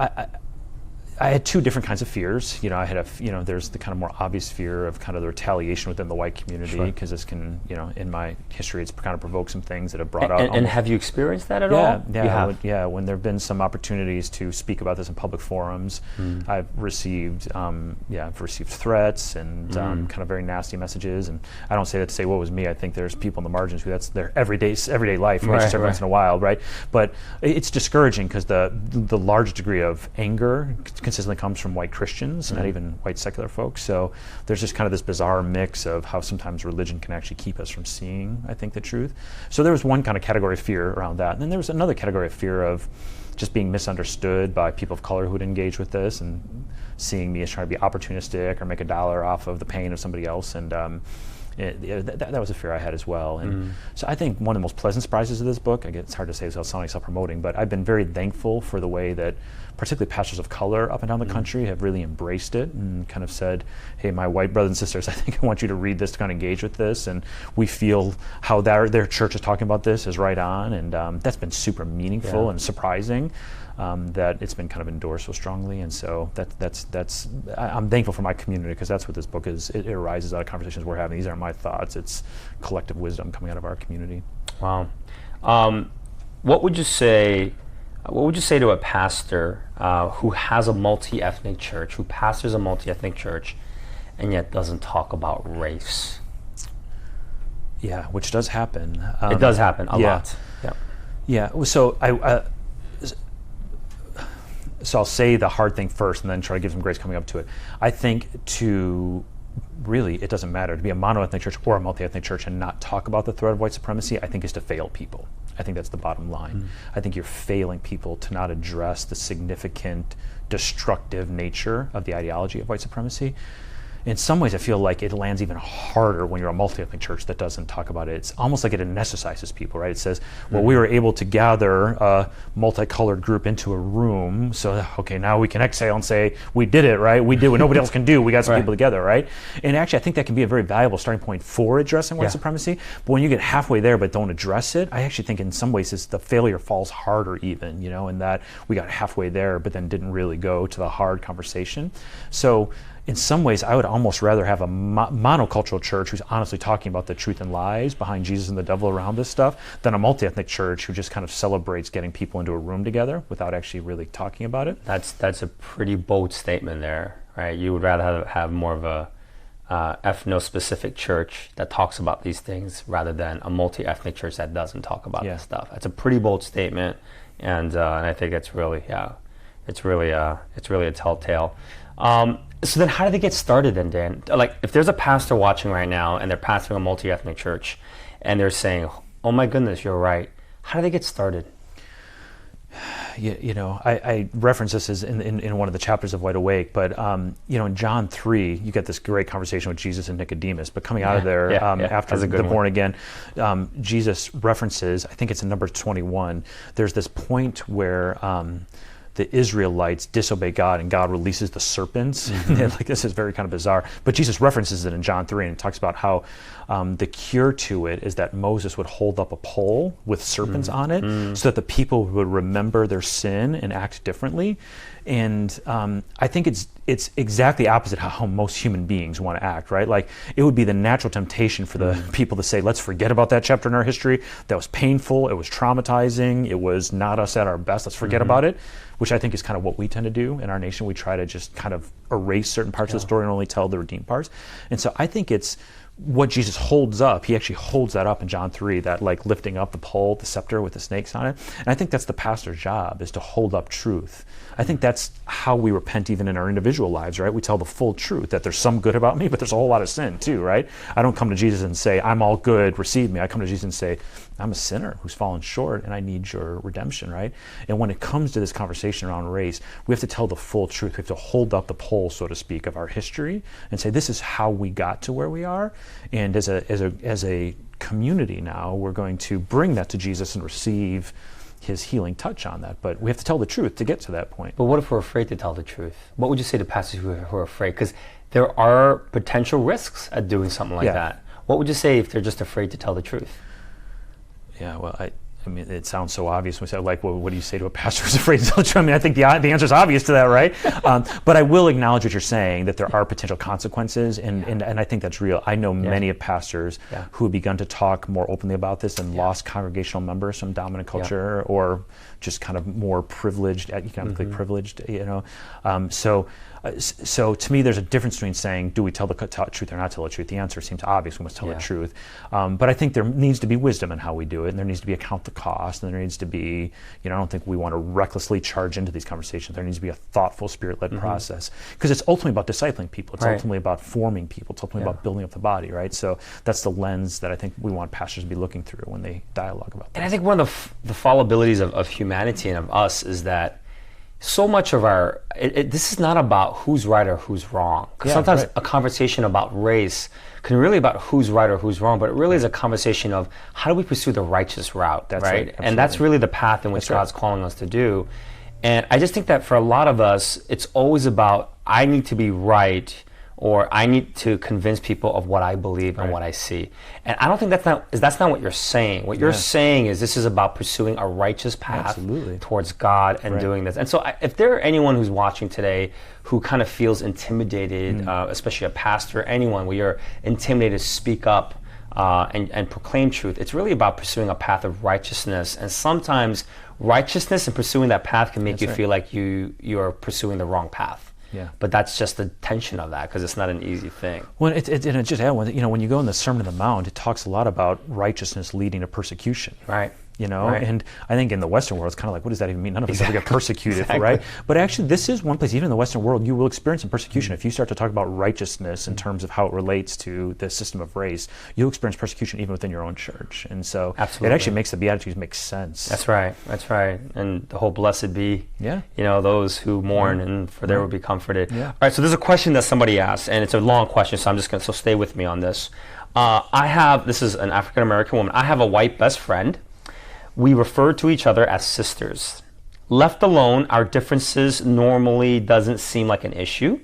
I had two different kinds of fears. You know, I had there's the kind of more obvious fear of kind of the retaliation within the white community, because this can, you know, in my history, it's kind of provoked some things that have brought out. And have you experienced that at all? Yeah. When there have been some opportunities to speak about this in public forums, I've received threats and kind of very nasty messages. And I don't say that to say, "What was me?" I think there's people in the margins who that's their everyday life, just every once in a while, right? But it's discouraging because the large degree of anger consistently comes from white Christians, not even white secular folks. So there's just kind of this bizarre mix of how sometimes religion can actually keep us from seeing, I think, the truth. So there was one kind of category of fear around that. And then there was another category of fear of just being misunderstood by people of color who would engage with this and seeing me as trying to be opportunistic or make a dollar off of the pain of somebody else. And that was a fear I had as well. And so I think one of the most pleasant surprises of this book, I guess it's hard to say without sounding self-promoting, but I've been very thankful for the way that particularly pastors of color up and down the country have really embraced it and kind of said, hey, my white brothers and sisters, I think I want you to read this to kind of engage with this. And we feel how their church is talking about this is right on. And that's been super meaningful and surprising. That it's been kind of endorsed so strongly, and so I'm thankful for my community, because that's what this book is. It arises out of conversations we're having. These aren't my thoughts; it's collective wisdom coming out of our community. Wow. What would you say? What would you say to a pastor who has a multi-ethnic church, who pastors a multi-ethnic church, and yet doesn't talk about race? Yeah, which does happen. It does happen a lot. Yeah. So So I'll say the hard thing first and then try to give some grace coming up to it. I think it doesn't matter to be a monoethnic church or a multi-ethnic church and not talk about the threat of white supremacy, I think is to fail people. I think that's the bottom line. I think you're failing people to not address the significant destructive nature of the ideology of white supremacy. In some ways, I feel like it lands even harder when you're a multi-ethnic church that doesn't talk about it. It's almost like it anesthetizes people, right? It says, well, we were able to gather a multicolored group into a room, so, okay, now we can exhale and say, we did it, right? We did what nobody else can do. We got some people together, right? And actually, I think that can be a very valuable starting point for addressing white supremacy. But when you get halfway there but don't address it, I actually think in some ways the failure falls harder even, you know, in that we got halfway there but then didn't really go to the hard conversation. So in some ways, I would almost rather have a monocultural church who's honestly talking about the truth and lies behind Jesus and the devil around this stuff than a multi-ethnic church who just kind of celebrates getting people into a room together without actually really talking about it. That's a pretty bold statement there, right? You would rather have more of a ethno-specific church that talks about these things rather than a multi-ethnic church that doesn't talk about this stuff. That's a pretty bold statement, and I think it's really a telltale. So then how do they get started then, Dan? Like, if there's a pastor watching right now and they're pastoring a multi-ethnic church and they're saying, oh my goodness, you're right, how do they get started? You know, I reference this as in one of the chapters of Wide Awake, but you know, in John 3, you get this great conversation with Jesus and Nicodemus. But coming out of there, after the born again, Jesus references, I think it's in number 21, there's this point where the Israelites disobey God and God releases the serpents. And like, this is very kind of bizarre. But Jesus references it in John 3 and talks about how the cure to it is that Moses would hold up a pole with serpents on it so that the people would remember their sin and act differently. And I think it's exactly opposite how most human beings want to act, right? Like, it would be the natural temptation for the people to say, let's forget about that chapter in our history. That was painful. It was traumatizing. It was not us at our best. Let's forget about it, which I think is kind of what we tend to do in our nation. We try to just kind of erase certain parts of the story and only tell the redeemed parts. And so I think it's what Jesus holds up, he actually holds that up in John 3, that like lifting up the pole, the scepter with the snakes on it. And I think that's the pastor's job, is to hold up truth. I think that's how we repent even in our individual lives, right? We tell the full truth, that there's some good about me, but there's a whole lot of sin too, right? I don't come to Jesus and say, I'm all good, receive me. I come to Jesus and say, I'm a sinner who's fallen short and I need your redemption, right? And when it comes to this conversation around race, we have to tell the full truth. We have to hold up the pole, so to speak, of our history and say, this is how we got to where we are. And as a community now, we're going to bring that to Jesus and receive his healing touch on that. But we have to tell the truth to get to that point. But what if we're afraid to tell the truth? What would you say to pastors who are afraid? Because there are potential risks at doing something like that. What would you say if they're just afraid to tell the truth? Yeah, well, I mean, it sounds so obvious. We say, like, well, what do you say to a pastor who's afraid to tell the truth? I mean, I think the answer is obvious to that, right? But I will acknowledge what you're saying, that there are potential consequences, and I think that's real. I know many of pastors who have begun to talk more openly about this and lost congregational members from dominant culture or just kind of more privileged, economically privileged, you know. So to me, there's a difference between saying, do we tell the truth or not tell the truth? The answer seems obvious. We must tell the truth. But I think there needs to be wisdom in how we do it, and there needs to be a count the cost, and there needs to be, I don't think we want to recklessly charge into these conversations. There needs to be a thoughtful, spirit-led process, because it's ultimately about discipling people. It's ultimately about forming people. It's ultimately about building up the body, right? So that's the lens that I think we want pastors to be looking through when they dialogue about this. And I think one of the fallibilities of humanity and of us is that so much of our, this is not about who's right or who's wrong. Because sometimes a conversation about race can really about who's right or who's wrong, but it really is a conversation of how do we pursue the righteous route, right? And that's really the path in which God's calling us to do. And I just think that for a lot of us, it's always about, I need to be right, or I need to convince people of what I believe and what I see. And I don't think that's not what you're saying. What you're saying is this is about pursuing a righteous path towards God and doing this. And so if there are anyone who's watching today who kind of feels intimidated, especially a pastor, anyone where you're intimidated to speak up and proclaim truth, it's really about pursuing a path of righteousness. And sometimes righteousness and pursuing that path can make you feel like you're pursuing the wrong path. Yeah, but that's just the tension of that, because it's not an easy thing. Well, and it just when you go in the Sermon on the Mount, it talks a lot about righteousness leading to persecution. Right. And I think in the Western world, it's kind of like, what does that even mean? None of us ever get persecuted, right? But actually, this is one place, even in the Western world, you will experience some persecution. If you start to talk about righteousness in terms of how it relates to the system of race, you'll experience persecution even within your own church. And so it actually makes the Beatitudes make sense. That's right. And the whole blessed be, those who mourn, and for they will be comforted. Yeah. All right, so there's a question that somebody asked, and it's a long question, so I'm just going to, so stay with me on this. This is an African-American woman. I have a white best friend. We refer to each other as sisters. Left alone, our differences normally doesn't seem like an issue.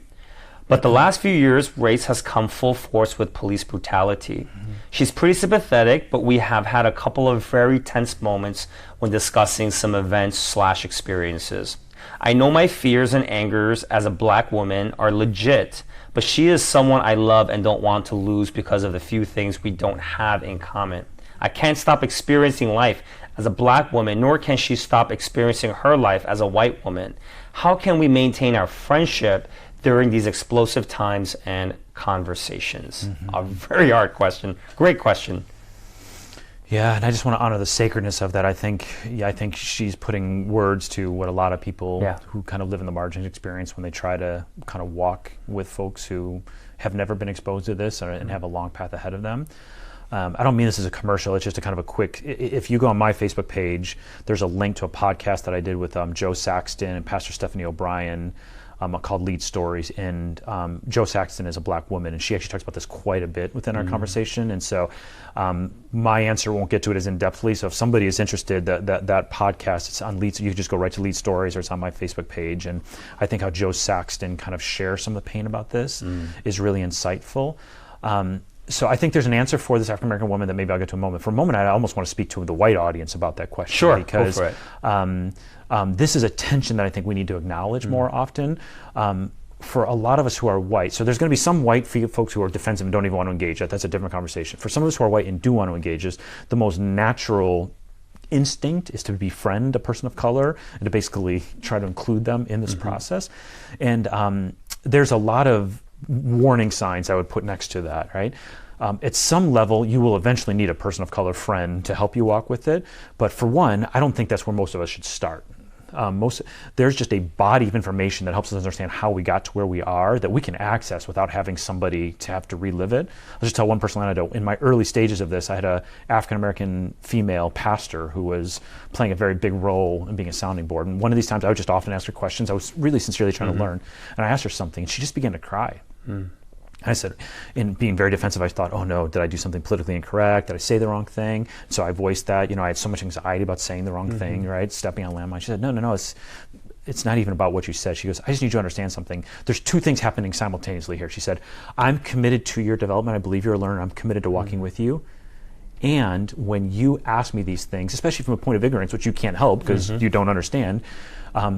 But the last few years, race has come full force with police brutality. She's pretty sympathetic, but we have had a couple of very tense moments when discussing some events/experiences. I know my fears and angers as a black woman are legit, but she is someone I love and don't want to lose because of the few things we don't have in common. I can't stop experiencing life as a black woman, nor can she stop experiencing her life as a white woman. How can we maintain our friendship during these explosive times and conversations? A very hard question. Great question. Yeah, and I just want to honor the sacredness of that. I think she's putting words to what a lot of people who kind of live in the margins experience when they try to kind of walk with folks who have never been exposed to this and have a long path ahead of them. I don't mean this as a commercial. It's just a kind of a quick, if you go on my Facebook page, there's a link to a podcast that I did with Joe Saxton and Pastor Stephanie O'Brien called Lead Stories. And Joe Saxton is a black woman, and she actually talks about this quite a bit within our conversation. And so my answer won't get to it as in-depthly. So if somebody is interested, that podcast, it's on Lead, you can just go right to Lead Stories, or it's on my Facebook page. And I think how Joe Saxton kind of shares some of the pain about this is really insightful. So I think there's an answer for this African-American woman that maybe I'll get to in a moment. For a moment, I almost want to speak to the white audience about that question. Sure, because go for it. This is a tension that I think we need to acknowledge more often. For a lot of us who are white, so there's going to be some white folks who are defensive and don't even want to engage. That's a different conversation. For some of us who are white and do want to engage this, the most natural instinct is to befriend a person of color and to basically try to include them in this process. And there's a lot of warning signs I would put next to that, right? At some level, you will eventually need a person of color friend to help you walk with it. But for one, I don't think that's where most of us should start. There's just a body of information that helps us understand how we got to where we are that we can access without having somebody to have to relive it. I'll just tell one personal anecdote. In my early stages of this, I had a African-American female pastor who was playing a very big role in being a sounding board. And one of these times I would just often ask her questions. I was really sincerely trying to learn. And I asked her something and she just began to cry. I said, in being very defensive, I thought, oh no, did I do something politically incorrect? Did I say the wrong thing? So I voiced that, I had so much anxiety about saying the wrong thing, right? Stepping on landmines. She said, no, it's not even about what you said. She goes, I just need you to understand something. There's two things happening simultaneously here. She said, I'm committed to your development. I believe you're a learner. I'm committed to walking with you. And when you ask me these things, especially from a point of ignorance, which you can't help because you don't understand,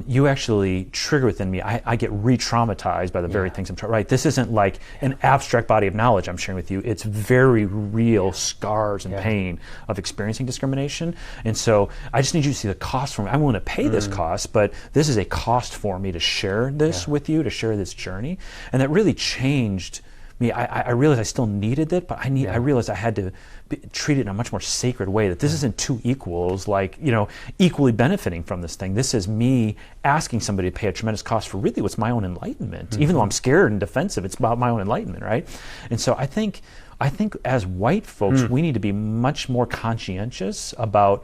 you actually trigger within me. I get re-traumatized by the very things I'm trying, right? This isn't like an abstract body of knowledge I'm sharing with you. It's very real scars and pain of experiencing discrimination. And so I just need you to see the cost for me. I'm willing to pay this cost, but this is a cost for me to share this with you, to share this journey. And that really changed me. I realized I still needed it, but I realized I had to treat it in a much more sacred way, that this isn't two equals, equally benefiting from this thing. This is me asking somebody to pay a tremendous cost for really what's my own enlightenment. Even though I'm scared and defensive, it's about my own enlightenment, right? And so I think as white folks, we need to be much more conscientious about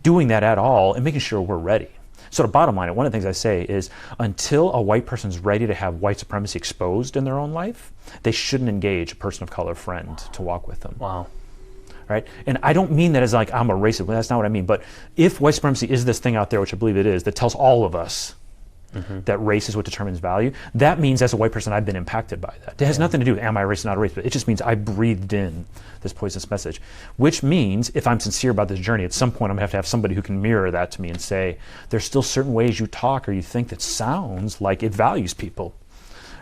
doing that at all and making sure we're ready. So the bottom line, one of the things I say is until a white person's ready to have white supremacy exposed in their own life, they shouldn't engage a person of color friend to walk with them. Wow. Right? And I don't mean that as like I'm a racist. That's not what I mean. But if white supremacy is this thing out there, which I believe it is, that tells all of us that race is what determines value, that means as a white person I've been impacted by that. It has nothing to do with am I a race or not a race, but it just means I breathed in this poisonous message, which means if I'm sincere about this journey, at some point I'm going to have somebody who can mirror that to me and say, there's still certain ways you talk or you think that sounds like it values people.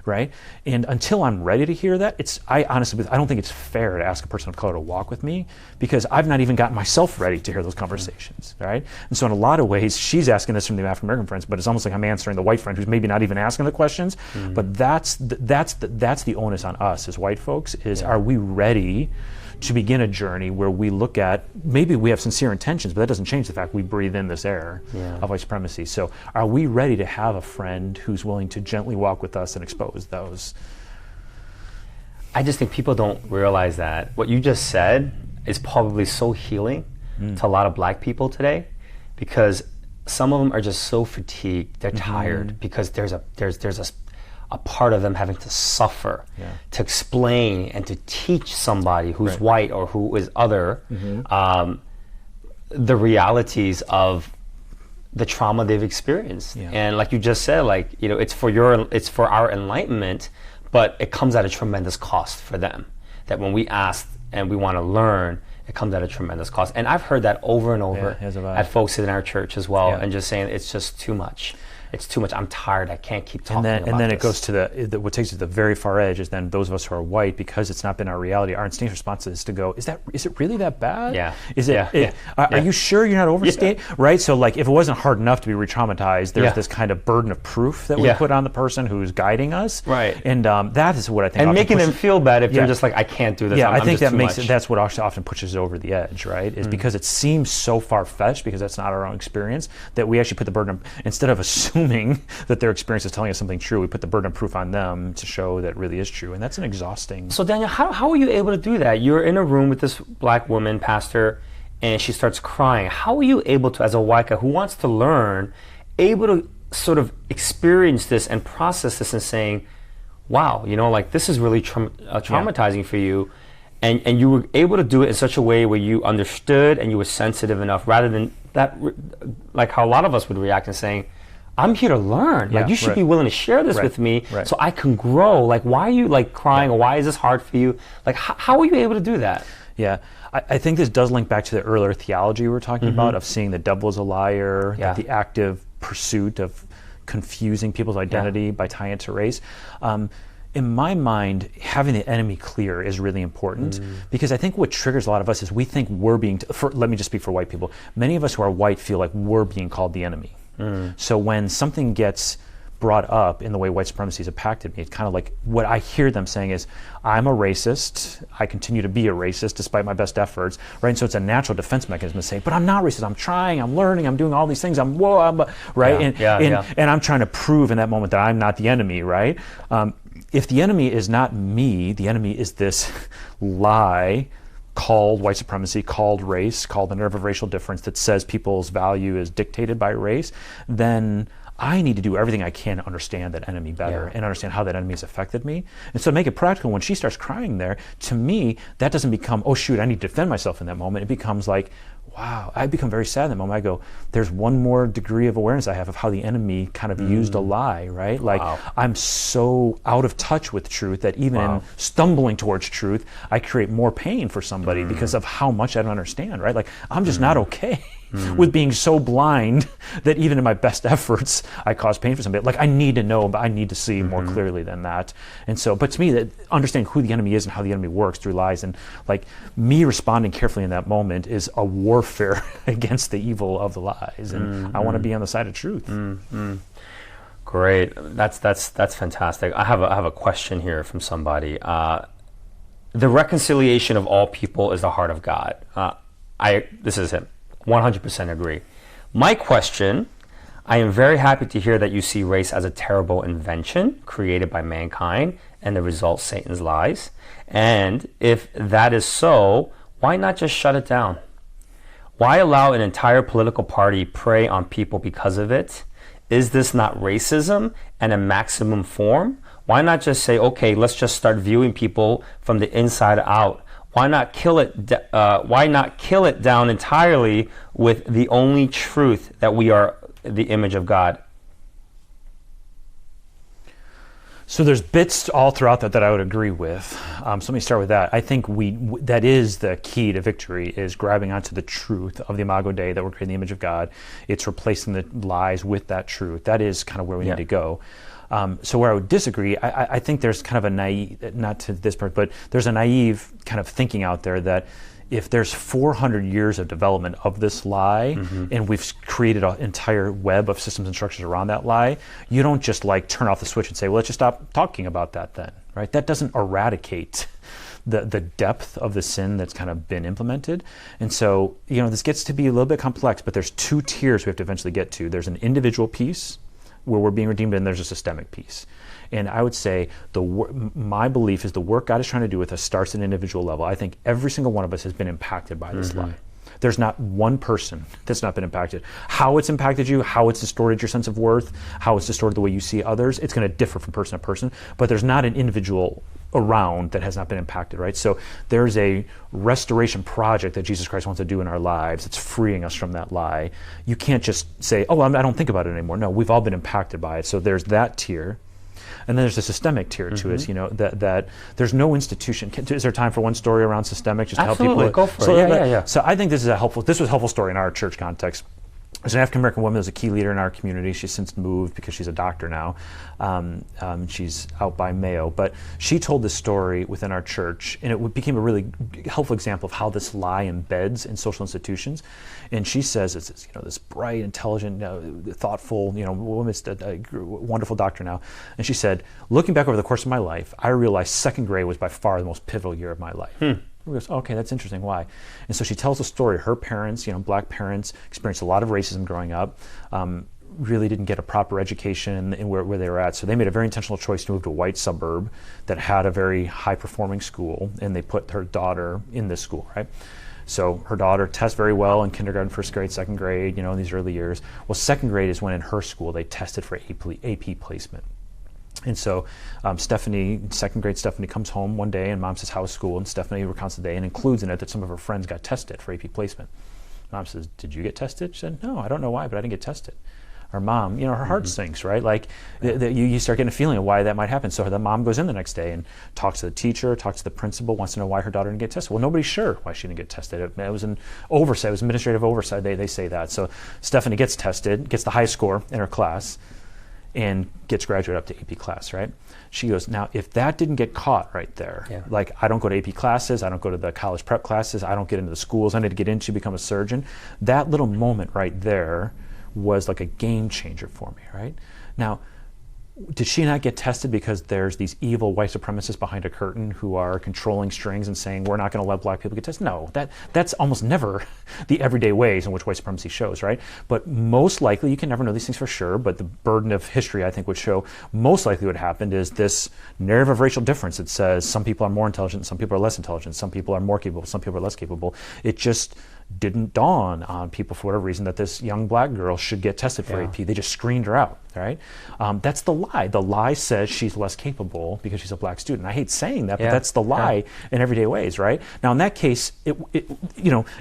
Right? And until I'm ready to hear that, I honestly don't think it's fair to ask a person of color to walk with me because I've not even gotten myself ready to hear those conversations, right? And so in a lot of ways, she's asking this from the African American friends, but it's almost like I'm answering the white friend who's maybe not even asking the questions. But that's the onus on us as white folks is are we ready to begin a journey where we look at, maybe we have sincere intentions, but that doesn't change the fact we breathe in this air of white supremacy. So are we ready to have a friend who's willing to gently walk with us and expose those? I just think people don't realize that what you just said is probably so healing to a lot of black people today, because some of them are just so fatigued, they're tired because there's a part of them having to suffer to explain and to teach somebody who's white or who is other the realities of the trauma they've experienced. And like you just said, it's for our enlightenment, but it comes at a tremendous cost for them. That when we ask and we want to learn, it comes at a tremendous cost. And I've heard that over and over at folks in our church as well, and just saying it's just too much. It's too much. I'm tired. I can't keep talking about this. And then it goes to what takes it to the very far edge is then those of us who are white, because it's not been our reality, our instinctive response is to go, is it really that bad? Are you sure you're not overstating? Right? So like if it wasn't hard enough to be re-traumatized, there's this kind of burden of proof that we put on the person who's guiding us. Right. And that is what I think. And making them feel bad if you're just like, I can't do this. Yeah, I think that's what often pushes it over the edge, right? Is because it seems so far-fetched because that's not our own experience that we actually put the burden instead of assuming that their experience is telling us something true, we put the burden of proof on them to show that it really is true, and that's an exhausting. So Daniel, how are you able to do that? You're in a room with this black woman, pastor, and she starts crying. How are you able to, as a white guy who wants to learn, able to sort of experience this and process this and saying, wow, this is really traumatizing for you, and you were able to do it in such a way where you understood and you were sensitive enough, rather than that, like how a lot of us would react and saying, I'm here to learn. You should be willing to share this with me so I can grow. Like, why are you crying or why is this hard for you? Like, how are you able to do that? Yeah, I think this does link back to the earlier theology we were talking about of seeing the devil as a liar, that the active pursuit of confusing people's identity by tying it to race. In my mind, having the enemy clear is really important because I think what triggers a lot of us is we think we're being, let me just speak for white people, many of us who are white feel like we're being called the enemy. So when something gets brought up in the way white supremacy has impacted me. It's kind of like what I hear them saying is, I'm a racist. I continue to be a racist despite my best efforts, right? And so it's a natural defense mechanism to say, but I'm not racist. I'm trying. I'm learning. I'm doing all these things. I'm right. And I'm trying to prove in that moment that I'm not the enemy, right? If the enemy is not me, the enemy is this lie called white supremacy, called race, called the nerve of racial difference that says people's value is dictated by race, then I need to do everything I can to understand that enemy better and understand how that enemy has affected me. And so to make it practical, when she starts crying there, to me, that doesn't become, oh shoot, I need to defend myself in that moment. It becomes like, wow, I become very sad in that moment. I go, there's one more degree of awareness I have of how the enemy kind of used a lie, right? Like, I'm so out of touch with truth that even in stumbling towards truth, I create more pain for somebody because of how much I don't understand, right? Like, I'm just not okay with being so blind that even in my best efforts, I cause pain for somebody. Like, I need to know, but I need to see more clearly than that. And so, but to me, that understanding who the enemy is and how the enemy works through lies, and like me responding carefully in that moment is a warfare against the evil of the lies. And I want to be on the side of truth. Great. That's fantastic. I have a question here from somebody. The reconciliation of all people is the heart of God. This is him. 100% agree. My question, I am very happy to hear that you see race as a terrible invention created by mankind and the result Satan's lies. And if that is so, why not just shut it down? Why allow an entire political party prey on people because of it? Is this not racism and a maximum form? Why not just say, okay, let's just start viewing people from the inside out? Why not kill it? Why not kill it down entirely with the only truth that we are the image of God? So there's bits all throughout that I would agree with. So let me start with that. I think that is the key to victory, is grabbing onto the truth of the Imago Dei, that we're creating the image of God. It's replacing the lies with that truth. That is kind of where we need to go. So where I would disagree, I think there's kind of a naive, not to this part, but there's a naive kind of thinking out there that if there's 400 years of development of this lie, and we've created an entire web of systems and structures around that lie, you don't just like turn off the switch and say, well, let's just stop talking about that then, right? That doesn't eradicate the depth of the sin that's kind of been implemented. And so, this gets to be a little bit complex, but there's two tiers we have to eventually get to. There's an individual piece where we're being redeemed, and there's a systemic piece. And I would say my belief is the work God is trying to do with us starts at an individual level. I think every single one of us has been impacted by this lie. There's not one person that's not been impacted. How it's impacted you, how it's distorted your sense of worth, how it's distorted the way you see others, it's going to differ from person to person, but there's not an individual around that has not been impacted, right? So there's a restoration project that Jesus Christ wants to do in our lives. It's freeing us from that lie. You can't just say, oh, I don't think about it anymore. No, we've all been impacted by it. So there's that tier. And then there's a systemic tier to it, that there's no institution. Is there time for one story around systemic, just to help people? Absolutely, go for it. Yeah. So I think this is a helpful story in our church context. There's an African-American woman who's a key leader in our community. She's since moved because she's a doctor now. She's out by Mayo. But she told this story within our church, and it became a really helpful example of how this lie embeds in social institutions. And she says, it's this bright, intelligent, thoughtful, woman's a wonderful doctor now. And she said, looking back over the course of my life, I realized second grade was by far the most pivotal year of my life. We goes, okay, that's interesting. Why? And so she tells a story. Her parents, black parents, experienced a lot of racism growing up, really didn't get a proper education in where they were at. So they made a very intentional choice to move to a white suburb that had a very high-performing school, and they put her daughter in this school, right? So her daughter tests very well in kindergarten, first grade, second grade, in these early years. Well, second grade is when in her school they tested for AP placement. And so second grade Stephanie comes home one day, and mom says, how was school? And Stephanie recounts the day and includes in it that some of her friends got tested for AP placement. Mom says, did you get tested? She said, no, I don't know why, but I didn't get tested. Her mom, her heart sinks, right? Like you start getting a feeling of why that might happen. So the mom goes in the next day and talks to the teacher, talks to the principal, wants to know why her daughter didn't get tested. Well, nobody's sure why she didn't get tested. It was an oversight. It was administrative oversight. They say that. So Stephanie gets tested, gets the highest score in her class, and gets graduated up to AP class, right? She goes, now, if that didn't get caught right there, like I don't go to AP classes, I don't go to the college prep classes, I don't get into the schools I need to get into, become a surgeon, that little moment right there was like a game changer for me, right? Now, did she not get tested because there's these evil white supremacists behind a curtain who are controlling strings and saying we're not going to let black people get tested? No, that's almost never the everyday ways in which white supremacy shows, right? But most likely, you can never know these things for sure, but the burden of history, I think, would show most likely what happened is this narrative of racial difference that says some people are more intelligent, some people are less intelligent, some people are more capable, some people are less capable. It just didn't dawn on people for whatever reason that this young black girl should get tested for AP. They just screened her out, right? That's the lie. The lie says she's less capable because she's a black student. I hate saying that, but that's the lie in everyday ways, right? Now, in that case, it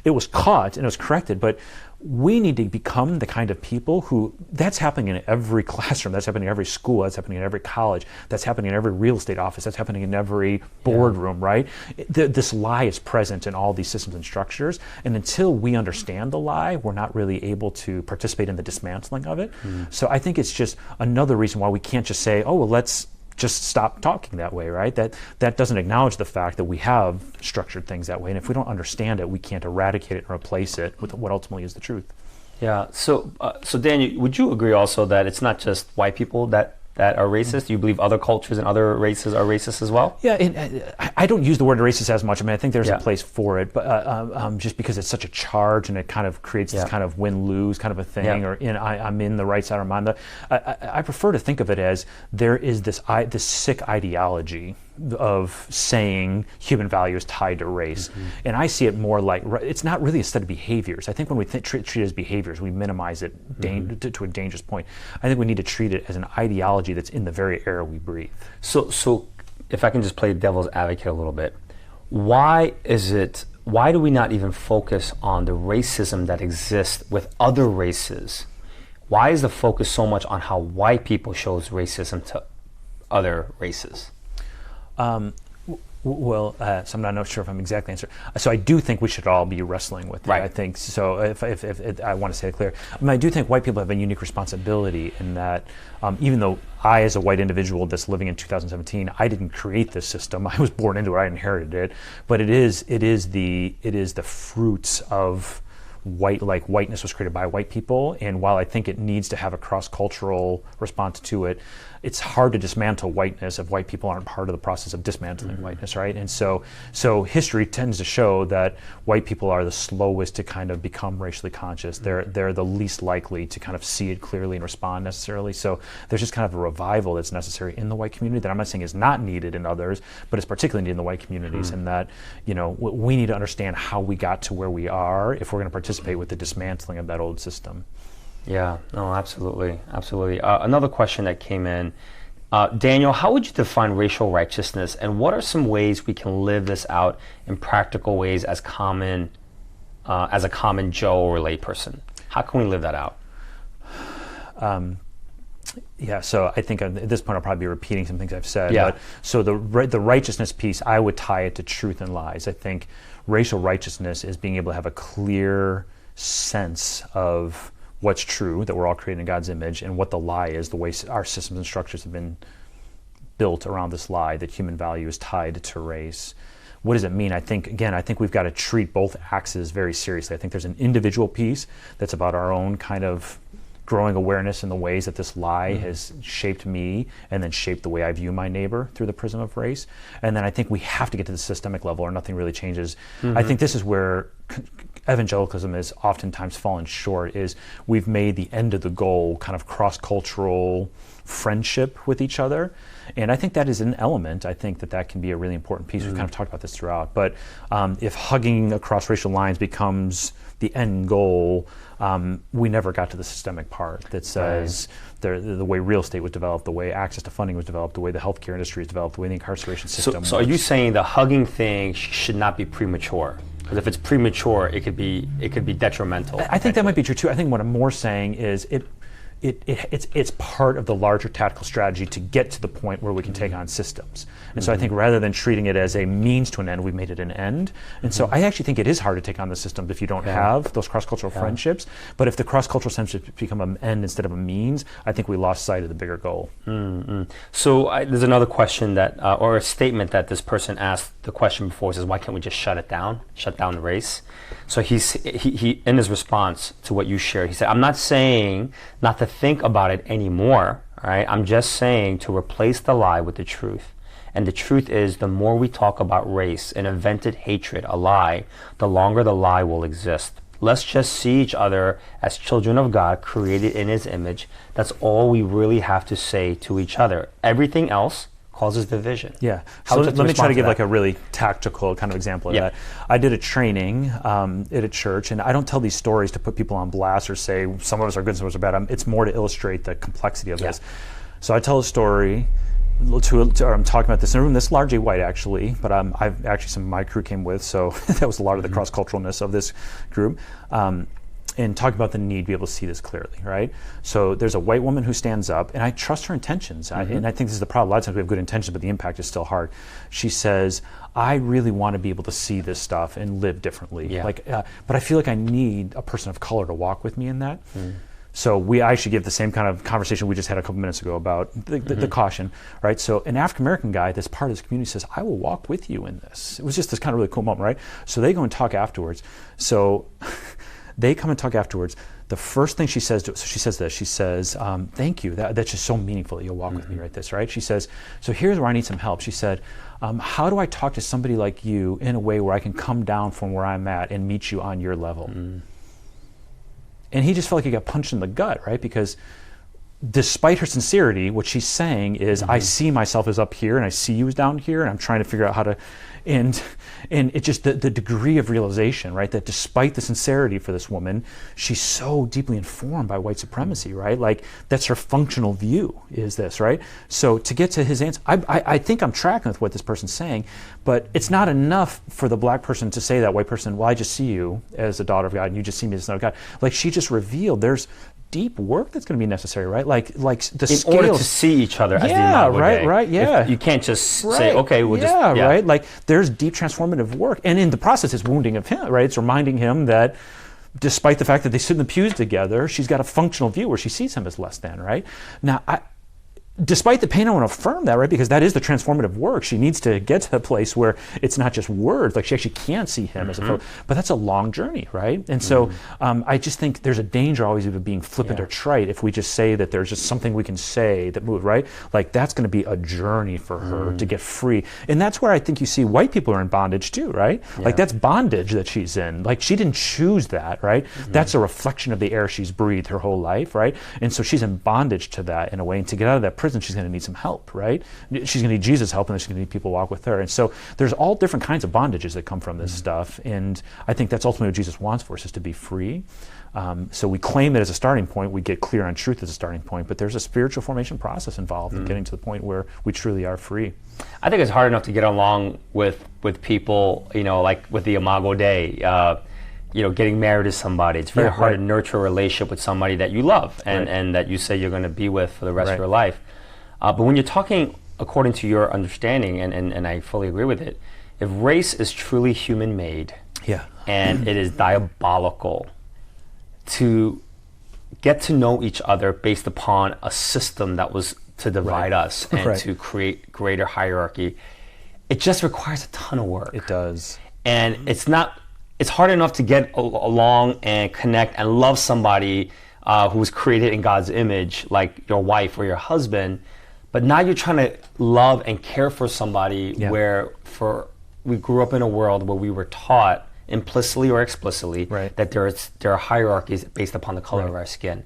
was caught and it was corrected, but we need to become the kind of people who, that's happening in every classroom, that's happening in every school, that's happening in every college, that's happening in every real estate office, that's happening in every boardroom, right? This lie is present in all these systems and structures, and until we understand the lie, we're not really able to participate in the dismantling of it. So I think it's just another reason why we can't just say, oh, well, let's just stop talking that way, right? That doesn't acknowledge the fact that we have structured things that way, and if we don't understand it, we can't eradicate it and replace it with what ultimately is the truth. Yeah. So Daniel, would you agree also that it's not just white people that are racist? Do you believe other cultures and other races are racist as well? Yeah, and I don't use the word racist as much. I mean, I think there's a place for it, but just because it's such a charge and it kind of creates this kind of win-lose kind of a thing, or I'm in the right side or I'm on the. I prefer to think of it as there is this sick ideology of saying human value is tied to race, and I see it more like it's not really a set of behaviors. I think when we treat it as behaviors, we minimize it to a dangerous point. I think we need to treat it as an ideology that's in the very air we breathe. So if I can just play devil's advocate a little bit, why do we not even focus on the racism that exists with other races? Why is the focus so much on how white people shows racism to other races? So I'm not sure if I'm exactly answering. So I do think we should all be wrestling with it. Right. I think so. If I want to say it clear, I do think white people have a unique responsibility in that, even though I, as a white individual that's living in 2017, I didn't create this system. I was born into it. I inherited it. But it is the fruits of whiteness was created by white people. And while I think it needs to have a cross-cultural response to it, it's hard to dismantle whiteness if white people aren't part of the process of dismantling whiteness, right? And so history tends to show that white people are the slowest to kind of become racially conscious. They're the least likely to kind of see it clearly and respond necessarily. So there's just kind of a revival that's necessary in the white community that I'm not saying is not needed in others, but it's particularly needed in the white communities, and that, we need to understand how we got to where we are if we're going to participate with the dismantling of that old system. Yeah, no, absolutely. Another question that came in, Daniel, how would you define racial righteousness, and what are some ways we can live this out in practical ways as a common Joe or layperson? How can we live that out? So I think at this point I'll probably be repeating some things I've said. Yeah. But so the righteousness piece, I would tie it to truth and lies. I think racial righteousness is being able to have a clear sense of what's true, that we're all created in God's image, and what the lie is, the way our systems and structures have been built around this lie, that human value is tied to race. What does it mean? I think we've got to treat both axes very seriously. I think there's an individual piece that's about our own kind of growing awareness in the ways that this lie has shaped me and then shaped the way I view my neighbor through the prism of race. And then I think we have to get to the systemic level or nothing really changes. I think this is where evangelicalism has oftentimes fallen short, is we've made the end of the goal kind of cross-cultural friendship with each other. And I think that is an element. I think that can be a really important piece. We've kind of talked about this throughout. But if hugging across racial lines becomes the end goal, we never got to the systemic part that says the way real estate was developed, the way access to funding was developed, the way the healthcare industry is developed, the way the incarceration system So are you saying the hugging thing should not be premature? Because if it's premature, it could be detrimental. I think that might be true too. I think what I'm more saying is it's part of the larger tactical strategy to get to the point where we can take on systems. And so I think rather than treating it as a means to an end, we've made it an end. And so I actually think it is hard to take on the systems if you don't have those cross-cultural friendships. But if the cross-cultural friendships become an end instead of a means, I think we lost sight of the bigger goal. So there's another question or a statement that this person asked the question before, says, why can't we just shut down the race? So he in his response to what you shared, he said, I'm not saying not to think about it anymore, All right, I'm just saying to replace the lie with the truth. And the truth is, the more we talk about race, an invented hatred, a lie, the longer the lie will exist. Let's just see each other as children of God, created in His image. That's all we really have to say to each other. Everything else causes division. Yeah. So let me try to give like a really tactical kind of example of that. I did a training at a church, and I don't tell these stories to put people on blast or say some of us are good, some of us are bad. It's more to illustrate the complexity of this. So I tell a story. I'm talking about this in a room that's largely white, actually, but I've actually some of my crew came with, so that was a lot of the cross-culturalness of this group. And talk about the need to be able to see this clearly, right? So there's a white woman who stands up, and I trust her intentions. And I think this is the problem. A lot of times we have good intentions, but the impact is still hard. She says, I really want to be able to see this stuff and live differently. But I feel like I need a person of color to walk with me in that. So I actually give the same kind of conversation we just had a couple minutes ago about the caution, right? So an African-American guy that's part of this community says, I will walk with you in this. It was just this kind of really cool moment, right? So they go and talk afterwards. So they come and talk afterwards. The first thing she says, she says, thank you. That's just so meaningful that you'll walk with me, right? This, right? She says, so here's where I need some help. She said, how do I talk to somebody like you in a way where I can come down from where I'm at and meet you on your level? And he just felt like he got punched in the gut, right? Because despite her sincerity, what she's saying is, I see myself as up here and I see you as down here, and I'm trying to figure out how to, and it just, the degree of realization, right? That despite the sincerity for this woman, she's so deeply informed by white supremacy, right? Like that's her functional view is this, right? So to get to his answer, I think I'm tracking with what this person's saying, but it's not enough for the black person to say that white person, well, I just see you as a daughter of God and you just see me as a son of God. Like she just revealed there's deep work that's going to be necessary, right? Like the scales. In order to see each other as the Imago Dei. Right, yeah. You can't just say, okay, we'll just... right? Like there's deep transformative work. And in the process, it's wounding of him, right? It's reminding him that despite the fact that they sit in the pews together, she's got a functional view where she sees him as less than, right? Now, despite the pain, I want to affirm that, right? Because that is the transformative work. She needs to get to a place where it's not just words, like she actually can see him as a fellow. But that's a long journey, right? And so I just think there's a danger always of it being flippant or trite if we just say that there's just something we can say that moves, right? Like that's going to be a journey for her to get free. And that's where I think you see white people are in bondage too, right? Like that's bondage that she's in. Like she didn't choose that, right? That's a reflection of the air she's breathed her whole life, right? And so she's in bondage to that in a way. And to get out of that prison, she's going to need some help, right? She's going to need Jesus' help, and then she's going to need people to walk with her. And so there's all different kinds of bondages that come from this stuff, and I think that's ultimately what Jesus wants for us, is to be free. So we claim that as a starting point, we get clear on truth as a starting point, but there's a spiritual formation process involved in getting to the point where we truly are free. I think it's hard enough to get along with people, like with the Imago Dei, getting married to somebody. It's very hard to nurture a relationship with somebody that you love and that you say you're going to be with for the rest of your life. But when you're talking according to your understanding, and I fully agree with it, if race is truly human-made and it is diabolical to get to know each other based upon a system that was to divide us and to create greater hierarchy, it just requires a ton of work. It does. And it's hard enough to get along and connect and love somebody who was created in God's image, like your wife or your husband. But now you're trying to love and care for somebody where we grew up in a world where we were taught implicitly or explicitly that there are hierarchies based upon the color of our skin.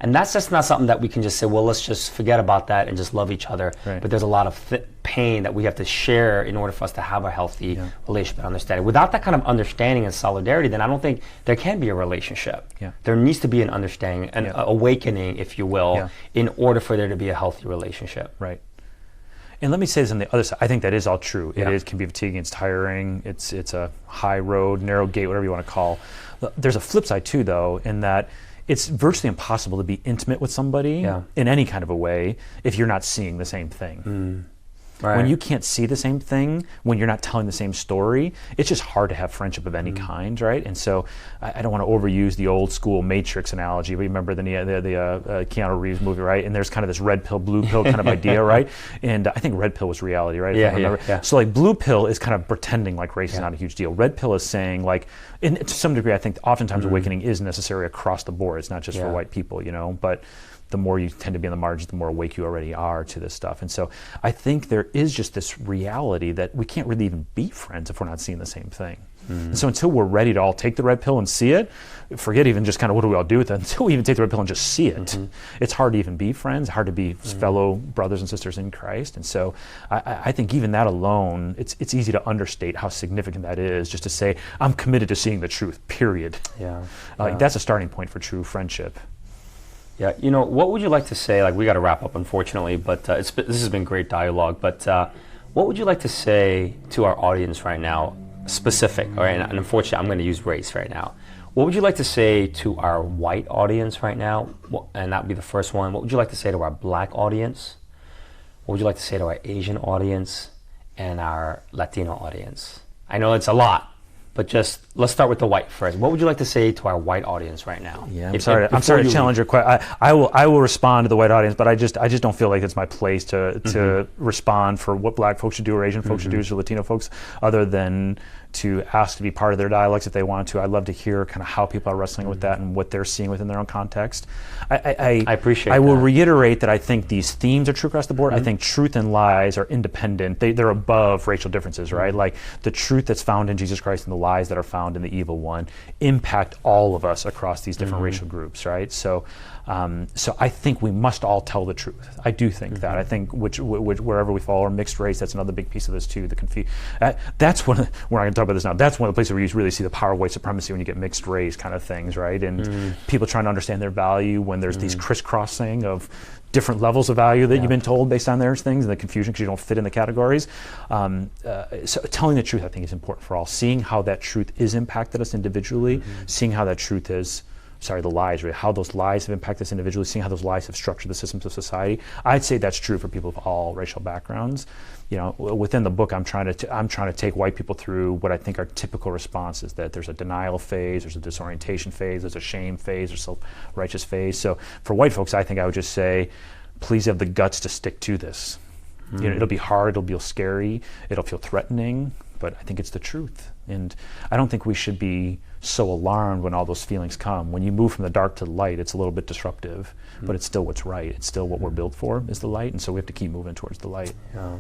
And that's just not something that we can just say, well, let's just forget about that and just love each other. But there's a lot of pain that we have to share in order for us to have a healthy relationship and understanding. Without that kind of understanding and solidarity, then I don't think there can be a relationship. There needs to be an understanding, an awakening, if you will, in order for there to be a healthy relationship. Right. And let me say this on the other side. I think that is all true. It can be fatiguing, it's tiring, it's a high road, narrow gate, whatever you want to call. There's a flip side too, though, in that it's virtually impossible to be intimate with somebody in any kind of a way if you're not seeing the same thing. When you can't see the same thing, when you're not telling the same story, it's just hard to have friendship of any kind, right? And so I don't want to overuse the old school Matrix analogy. Remember the Keanu Reeves movie, right? And there's kind of this red pill, blue pill kind of idea, right? And I think red pill was reality, right? So like blue pill is kind of pretending like race is not a huge deal. Red pill is saying like, and to some degree, I think oftentimes awakening is necessary across the board. It's not just for white people, but the more you tend to be on the margins, the more awake you already are to this stuff. And so I think there is just this reality that we can't really even be friends if we're not seeing the same thing. And so until we're ready to all take the red pill and see it, forget even just kind of what do we all do with it, until we even take the red pill and just see it, it's hard to even be friends, hard to be fellow brothers and sisters in Christ. And so I think even that alone, it's easy to understate how significant that is, just to say, I'm committed to seeing the truth, period. That's a starting point for true friendship. Yeah, what would you like to say? Like, we got to wrap up, unfortunately, but this has been great dialogue. But what would you like to say to our audience right now, specific? All right, and unfortunately, I'm going to use race right now. What would you like to say to our white audience right now? And that would be the first one. What would you like to say to our black audience? What would you like to say to our Asian audience and our Latino audience? I know it's a lot, but just let's start with the white first. What would you like to say to our white audience right now? Yeah, I'm sorry to challenge your question. I will respond to the white audience, but I just don't feel like it's my place to respond for what black folks should do or Asian folks should do or Latino folks, other than to ask to be part of their dialogues if they want to. I'd love to hear kind of how people are wrestling with that and what they're seeing within their own context. I appreciate I will that. reiterate that I think these themes are true across the board. I think truth and lies are independent. They're above racial differences, right? Like the truth that's found in Jesus Christ and the lies that are found in the evil one impact all of us across these different racial groups, right? So I think we must all tell the truth. I do think that. I think which wherever we fall, or mixed race, that's another big piece of this too. That's one. We're not going to talk about this now. That's one of the places where you really see the power of white supremacy, when you get mixed race kind of things, right? And people trying to understand their value when there's these crisscrossing of different levels of value that you've been told based on their things, and the confusion because you don't fit in the categories. So telling the truth, I think, is important for all. Seeing how that truth is impacted us individually, seeing how that truth is. The lies, right? How those lies have impacted us individually, seeing how those lies have structured the systems of society. I'd say that's true for people of all racial backgrounds. Within the book, I'm trying to take white people through what I think are typical responses. That there's a denial phase, there's a disorientation phase, there's a shame phase, there's a self-righteous phase. So for white folks, I think I would just say, please have the guts to stick to this. It'll be hard, it'll feel scary, it'll feel threatening, but I think it's the truth. And I don't think we should be so alarmed when all those feelings come. When you move from the dark to the light, it's a little bit disruptive, but it's still what's right. It's still what we're built for, is the light, and so we have to keep moving towards the light. Yeah.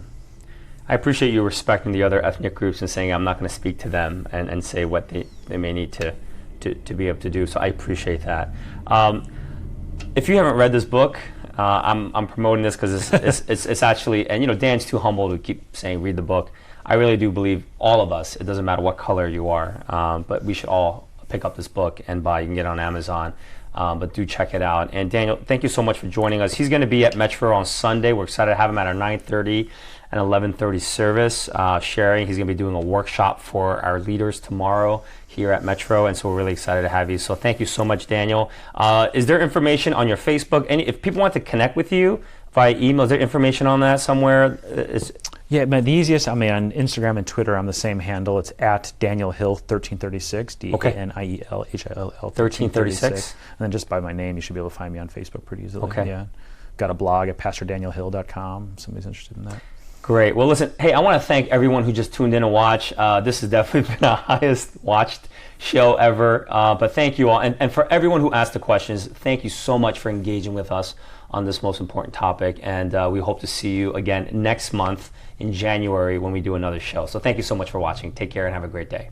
I appreciate you respecting the other ethnic groups and saying I'm not going to speak to them and say what they may need to be able to do, so I appreciate that. If you haven't read this book, I'm promoting this because it's actually, and Dan's too humble to keep saying read the book. I really do believe all of us, it doesn't matter what color you are, but we should all pick up this book and buy. You can get it on Amazon, but do check it out. And Daniel, thank you so much for joining us. He's going to be at Metro on Sunday. We're excited to have him at our 9:30 and 11:30 service, sharing. He's going to be doing a workshop for our leaders tomorrow here at Metro, and so we're really excited to have you. So thank you so much, Daniel. Is there information on your Facebook? If people want to connect with you via email, is there information on that somewhere? Yeah, but the easiest, on Instagram and Twitter, I'm the same handle. It's at Daniel Hill 1336, DANIELHILL 1336. And then just by my name, you should be able to find me on Facebook pretty easily. Okay. Yeah. Got a blog at PastorDanielHill.com if somebody's interested in that. Great. Well, listen, hey, I want to thank everyone who just tuned in to watch. This has definitely been our highest watched show ever. But thank you all. And for everyone who asked the questions, thank you so much for engaging with us on this most important topic. And we hope to see you again next month in January when we do another show. So thank you so much for watching. Take care and have a great day.